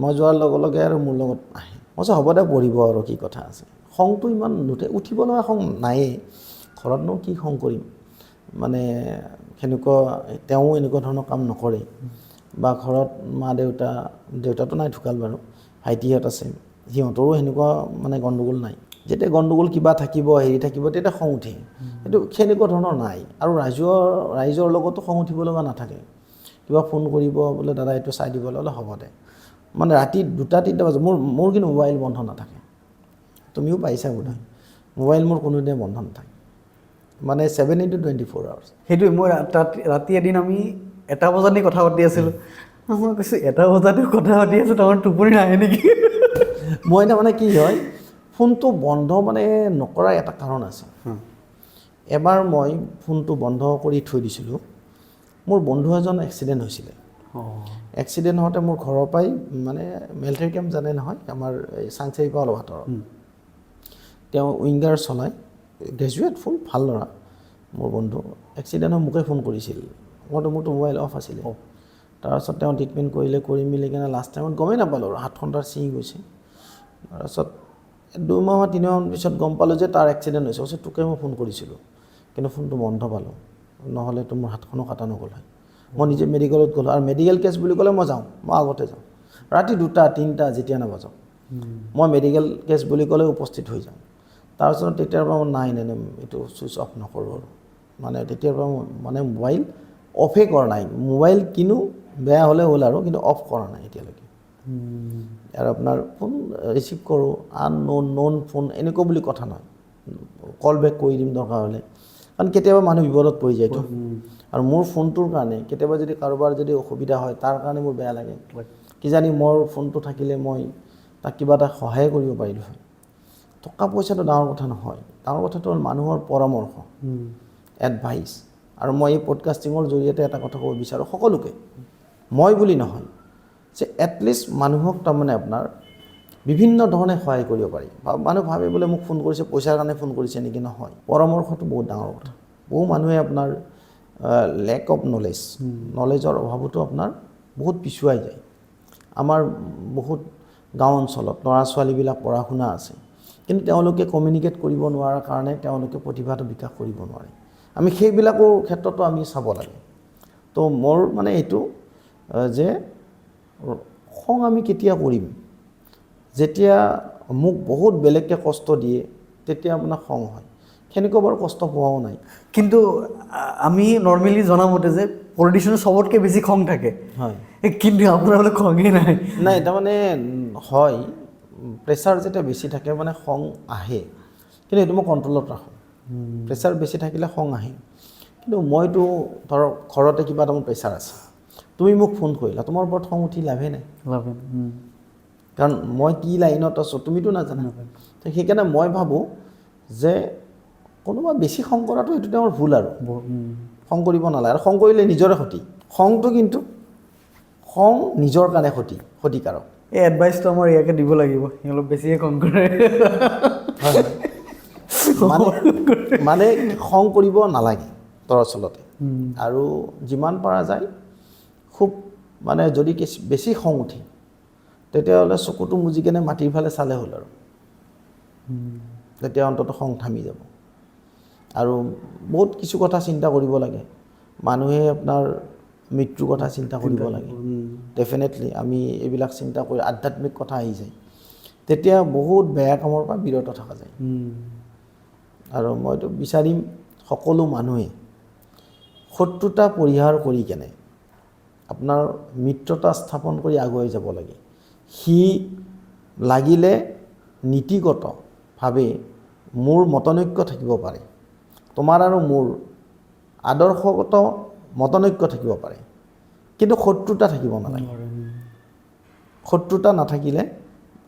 মই যোৱাৰ লগে লগে আৰু মোৰ লগত আহে। মই হ'ব দে পঢ়িব আৰু কি কথা আছে। খংটো ইমান নুঠে, উঠিব লগা খং নায়েই, ঘৰতনো কি খং কৰিম, মানে সেনেকুৱা তেওঁ এনেকুৱা ধৰণৰ কাম নকৰে, বা ঘৰত মা দেউতাতো নাই, ঢুকাল বাৰু, ভাইটিহঁত আছে, সিহঁতৰো সেনেকুৱা মানে গণ্ডগোল নাই। যেতিয়া গণ্ডগোল কিবা থাকিব হেৰি থাকিব তেতিয়া খং উঠে, কিন্তু সেনেকুৱা ধৰণৰ নাই। আৰু ৰাইজৰ লগতো খং উঠিব লগা নাথাকে। কিবা ফোন কৰিব বোলে দাদা এইটো চাই দিব হ'লে হ'ব দে, মানে ৰাতি 2-3 বাজে মোৰ কিন্তু মোবাইল বন্ধ নাথাকে। তুমিও পাইছা বোধহয়, মোবাইল মোৰ কোনোদিনে বন্ধ নাথাকে, মানে 7/24 hours। সেইটোৱে মই ৰাতি এদিন আমি 1 বজাত কথা পাতি আছিলোঁ, মই কৈছোঁ 1 বজাতো কথা পাতি আছোঁ, তোমাৰ টোপনি নাহে নেকি? মই তাৰমানে কি হয়, ফোনটো বন্ধ মানে নকৰাৰ এটা কাৰণ আছে। এবাৰ মই ফোনটো বন্ধ কৰি থৈ দিছিলোঁ, মোৰ বন্ধু এজন এক্সিডেণ্ট হৈছিলে। এক্সিডেণ্ট হওঁতে মোৰ ঘৰৰ পৰাই মানে মিলিটাৰী কেম্প জানে নহয়, আমাৰ এই চাংচাৰিৰ পৰা অলপ আঁতৰত, তেওঁ উইংগাৰ চলায়, গ্ৰেজুৱেট, ফুল ভাল ল'ৰা মোৰ বন্ধু। এক্সিডেণ্ট হৈ মোকে ফোন কৰিছিল, মোৰতো মোবাইল অফ আছিলে। তাৰপাছত তেওঁ ট্ৰিটমেণ্ট কৰি মেলি কিনে লাষ্ট টাইমত গমেই নাপালোঁ আৰু হাতখন তাৰ ছিঙি গৈছে। তাৰপাছত 2 মাহ 3 মাহ পিছত গম পালোঁ যে তাৰ এক্সিডেণ্ট হৈছে। কৈছে তোকে মই ফোন কৰিছিলোঁ, কিন্তু ফোনটো বন্ধ পালোঁ, নহ'লেতো মোৰ হাতখনো কাটা নগ'ল হয়। মই নিজে মেডিকেলত গ'লোঁ, আৰু মেডিকেল কেছ বুলি ক'লে মই যাওঁ, মই আগতে যাওঁ, ৰাতি 2-3 যেতিয়া নাবাজাওঁ, মই মেডিকেল কেছ বুলি ক'লে উপস্থিত হৈ যাওঁ। তাৰপিছত তেতিয়াৰ পৰা মই নাই এইটো ছুইচ অফ নকৰোঁ আৰু, মানে তেতিয়াৰ পৰা মানে মোবাইল অফেই কৰা নাই। মোবাইল কিনো বেয়া হ'লে হ'ল আৰু, কিন্তু অফ কৰা নাই এতিয়ালৈকে। আৰু আপোনাৰ ফোন ৰিচিভ কৰোঁ, নন ফোন এনেকুৱা বুলি কথা নহয়, কল বেক কৰি দিম দৰকাৰ হ'লে, কাৰণ কেতিয়াবা মানুহ বিপদত পৰি যায়তো। আৰু মোৰ ফোনটোৰ কাৰণে কেতিয়াবা যদি কাৰোবাৰ যদি অসুবিধা হয়, তাৰ কাৰণে মোৰ বেয়া লাগে, কিজানি মোৰ ফোনটো থাকিলে মই তাক কিবা এটা সহায় কৰিব পাৰিলোঁ হয়। টকা পইচাটো ডাঙৰ কথা নহয়, ডাঙৰ কথাটো হ'ল মানুহৰ পৰামৰ্শ, এডভাইচ। আৰু মই এই পডকাষ্টিঙৰ জৰিয়তে এটা কথা ক'ব বিচাৰোঁ সকলোকে, মই বুলি নহয়, যে এটলিষ্ট মানুহক তাৰমানে আপোনাৰ বিভিন্ন ধৰণে সহায় কৰিব পাৰি। মানুহ ভাবে বোলে মোক ফোন কৰিছে পইচাৰ কাৰণে ফোন কৰিছে নেকি, নহয়, পৰামৰ্শটো বহুত ডাঙৰ কথা। বহু মানুহে আপোনাৰ লেক অফ নলেজৰ অভাৱতো আপোনাৰ বহুত পিছুৱাই যায়। আমাৰ বহুত গাঁও অঞ্চলত ল'ৰা ছোৱালীবিলাক পঢ়া শুনা আছে, কিন্তু তেওঁলোকে কমিউনিকেট কৰিব নোৱাৰাৰ কাৰণে তেওঁলোকে প্ৰতিভাটো বিকাশ কৰিব নোৱাৰে। আমি সেইবিলাকৰ ক্ষেত্ৰতো আমি চাব লাগে। তো মোৰ মানে এইটো যে খং আমি কেতিয়া কৰিম, যেতিয়া মোক বহুত বেলেগকৈ কষ্ট দিয়ে তেতিয়া আপোনাৰ খং হয়। সেনেকুৱা বাৰু কষ্ট পোৱাও নাই। কিন্তু আমি নৰ্মেলি জনামতে যে পলিটিচিয়ানৰ চবতকৈ বেছি খং থাকে, হয়, কিন্তু আপোনাৰ বোলে খঙেই নাই। নাই তাৰমানে হয়, প্ৰেছাৰ যেতিয়া বেছি থাকে মানে খং আহে, কিন্তু এইটো মই কণ্ট্ৰলত ৰাখোঁ। প্ৰেছাৰ বেছি থাকিলে খং আহে, কিন্তু মইতো ধৰক ঘৰতে কিবা এটা মোৰ প্ৰেছাৰ আছে, তুমি মোক ফোন কৰিলা, তোমাৰ ওপৰত খং উঠি লাভেই নাই, কাৰণ মই কি লাইনত আছোঁ তুমিতো নাজানা। তো সেইকাৰণে মই ভাবোঁ যে কোনোবা বেছি খং কৰাটো এইটো তেওঁৰ ভুল, আৰু খং কৰিব নালাগে, আৰু খং কৰিলে নিজৰে ক্ষতি। খংটো কিন্তু খং নিজৰ কাৰণে ক্ষতিকাৰক। এই এডভাইচটো আমাৰ ইয়াকে দিব লাগিব, সি অলপ বেছিয়ে খং কৰে। মানে খং কৰিব নালাগে দৰাচলতে, আৰু যিমান পৰা যায় খুব মানে যদি বেছি খং উঠে তেতিয়াহ'লে চকুটো মুজি কেনে মাটিৰ ফালে চালে হ'ল, আৰু তেতিয়া অন্ততঃ খং থামি যাব। আৰু বহুত কিছু কথা চিন্তা কৰিব লাগে, মানুহে আপোনাৰ মৃত্যুৰ কথা চিন্তা কৰিব লাগে। ডেফিনেটলি আমি এইবিলাক চিন্তা কৰি আধ্যাত্মিক কথা আহি যায়, তেতিয়া বহুত বেয়া কামৰ পৰা বিৰত থকা যায়। আৰু মইতো বিচাৰিম সকলো মানুহে শত্ৰুতা পৰিহাৰ কৰি কেনে আপোনাৰ মিত্ৰতা স্থাপন কৰি আগুৱাই যাব লাগে। সি লাগিলে নীতিগতভাৱে মোৰ মতনৈক্য থাকিব পাৰে, তোমাৰ আৰু মোৰ আদৰ্শগত মতনৈক্য থাকিব পাৰে, কিন্তু শত্ৰুতা থাকিব নালাগে। শত্ৰুতা নাথাকিলে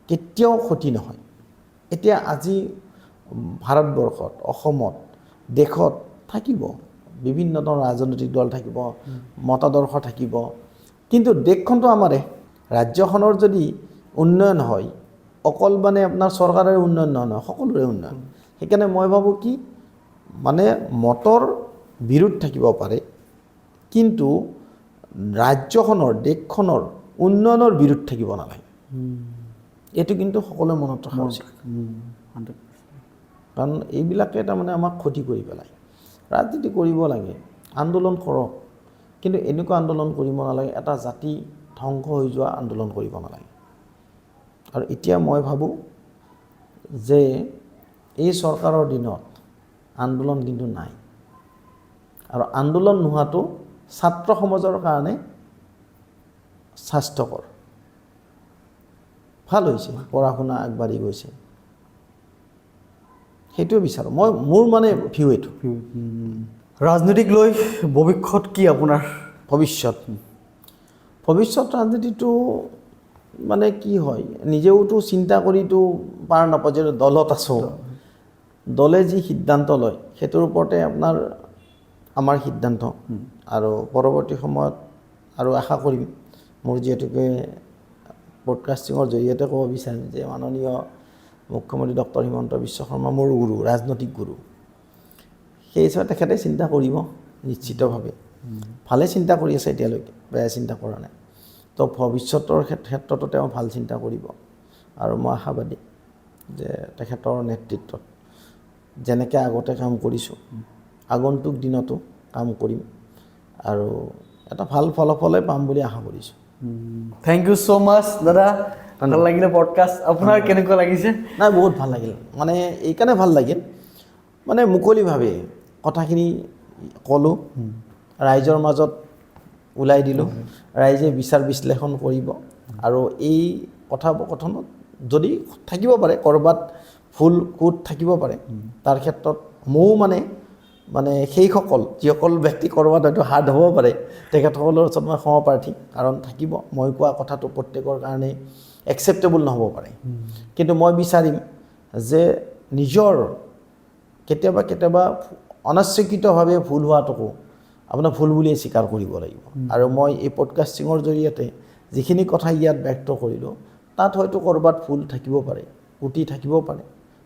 কেতিয়াও ক্ষতি নহয়। এতিয়া আজি ভাৰতবৰ্ষত, অসমত, দেশত থাকিব বিভিন্ন ধৰণৰ ৰাজনৈতিক দল থাকিব, মতাদৰ্শ থাকিব, কিন্তু দেশখনটো আমাৰে। ৰাজ্যখনৰ যদি উন্নয়ন হয়, অকল মানে আপোনাৰ চৰকাৰৰ উন্নয়ন নহয়, সকলোৰে উন্নয়ন। সেইকাৰণে মই ভাবোঁ কি, মানে মতৰ বিৰোধ থাকিব পাৰে, কিন্তু ৰাজ্যখনৰ, দেশখনৰ উন্নয়নৰ বিৰোধ থাকিব নালাগে। এইটো কিন্তু সকলোৱে মনত ৰখা উচিত, 100%। কাৰণ এইবিলাকে তাৰমানে আমাক ক্ষতি কৰি পেলায়। ৰাজনীতি কৰিব লাগে, আন্দোলন কৰক, কিন্তু এনেকুৱা আন্দোলন কৰিব নালাগে, এটা জাতি ধ্বংস হৈ যোৱা আন্দোলন কৰিব নালাগে। আৰু এতিয়া মই ভাবোঁ যে এই চৰকাৰৰ দিনত আন্দোলন কিন্তু নাই, আৰু আন্দোলন নোহোৱাটো ছাত্ৰ সমাজৰ কাৰণে স্বাস্থ্যকৰ। ভাল হৈছে, পঢ়া শুনা আগবাঢ়ি গৈছে, সেইটোৱে বিচাৰোঁ মই, মোৰ মানে ভিউ এইটো। ৰাজনীতিক লৈ ভৱিষ্যত কি আপোনাৰ? ভৱিষ্যত ৰাজনীতিটো মানে কি হয়, নিজেওতো চিন্তা কৰিতো পাৰ নাপাওঁ যে দলত আছোঁ, দলে যি সিদ্ধান্ত লয় সেইটোৰ ওপৰতে আপোনাৰ আমাৰ সিদ্ধান্ত। আৰু পৰৱৰ্তী সময়ত আৰু আশা কৰিম, মোৰ যিহেতুকে পডকাষ্টিঙৰ জৰিয়তে ক'ব বিচাৰিম যে মাননীয় মুখ্যমন্ত্ৰী ডক্টৰ হিমন্ত বিশ্ব শৰ্মা মোৰ গুৰু, ৰাজনৈতিক গুৰু, সেই হিচাপে তেখেতে চিন্তা কৰিব নিশ্চিতভাৱে। ভালে চিন্তা কৰি আছে এতিয়ালৈকে, বেয়া চিন্তা কৰা নাই। তো ভৱিষ্যতৰ ক্ষেত্ৰতো তেওঁ ভাল চিন্তা কৰিব, আৰু মই আশাবাদী যে তেখেতৰ নেতৃত্বত যেনেকৈ আগতে কাম কৰিছোঁ আগন্তুক দিনতো কাম কৰিম, আৰু এটা ভাল ফলাফলে পাম বুলি আশা কৰিছোঁ। থেংক ইউ ছ' মাছ দাদা, ভাল লাগিলে পডকাষ্ট। আপোনাৰ কেনেকুৱা লাগিছে? নাই, বহুত ভাল লাগিল, মানে এইকাৰণে ভাল লাগিল, মানে মুকলিভাৱে কথাখিনি ক'লোঁ, ৰাইজৰ মাজত ওলাই দিলোঁ, ৰাইজে বিচাৰ বিশ্লেষণ কৰিব। আৰু এই কথোপকথনত যদি থাকিব পাৰে ক'ৰবাত ভুল কুট থাকিব পাৰে, তাৰ ক্ষেত্ৰত ময়ো মানে সেইসকল যিসকল ব্যক্তি ক'ৰবাত হয়তো হাৰ্ড হ'ব পাৰে, তেখেতসকলৰ ওচৰত মই সহপাৰ্থী, কাৰণ থাকিব, মই কোৱা কথাটো প্ৰত্যেকৰ কাৰণে একচেপ্টেবল নহ'ব পাৰে, কিন্তু মই বিচাৰিম যে নিজৰ কেতিয়াবা অনাস্বীকৃতভাৱে ভুল হোৱাটোকো আপোনাৰ ভুল বুলিয়ে স্বীকাৰ কৰিব লাগিব। আৰু মই এই পডকাষ্টিঙৰ জৰিয়তে যিখিনি কথা ইয়াত ব্যক্ত কৰিলোঁ, তাত হয়তো ক'ৰবাত ভুল থাকিব পাৰে, ত্ৰুটি থাকিব পাৰে,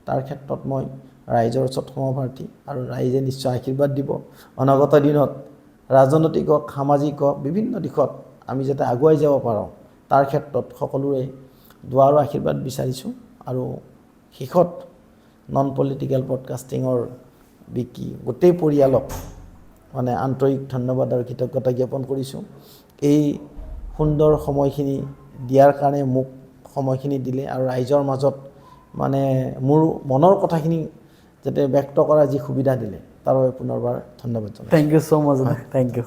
তাৰ ক্ষেত্ৰত মই ৰাইজৰ ওচৰত সমভাৰ্থী, আৰু ৰাইজে নিশ্চয় আশীৰ্বাদ দিব। অনাগত দিনত ৰাজনৈতিক হওক, সামাজিক হওক, বিভিন্ন দিশত আমি যাতে আগুৱাই যাব পাৰোঁ, তাৰ ক্ষেত্ৰত সকলোৰে দোৱা আৰু আশীৰ্বাদ বিচাৰিছোঁ। আৰু শেষত নন পলিটিকেল পডকাষ্টিঙৰ বিকি গোটেই পৰিয়ালক মানে আন্তৰিক ধন্যবাদ আৰু কৃতজ্ঞতা জ্ঞাপন কৰিছোঁ। এই সুন্দৰ সময়খিনি দিয়াৰ কাৰণে, মোক সময়খিনি দিলে, আৰু ৰাইজৰ মাজত মানে মোৰ মনৰ কথাখিনি যাতে ব্যক্ত কৰাৰ যি সুবিধা দিলে, তাৰ বাবে পুনৰবাৰ ধন্যবাদ জনাইছোঁ। থেংক ইউ ছ' মাছ দাদা, থেংক ইউ।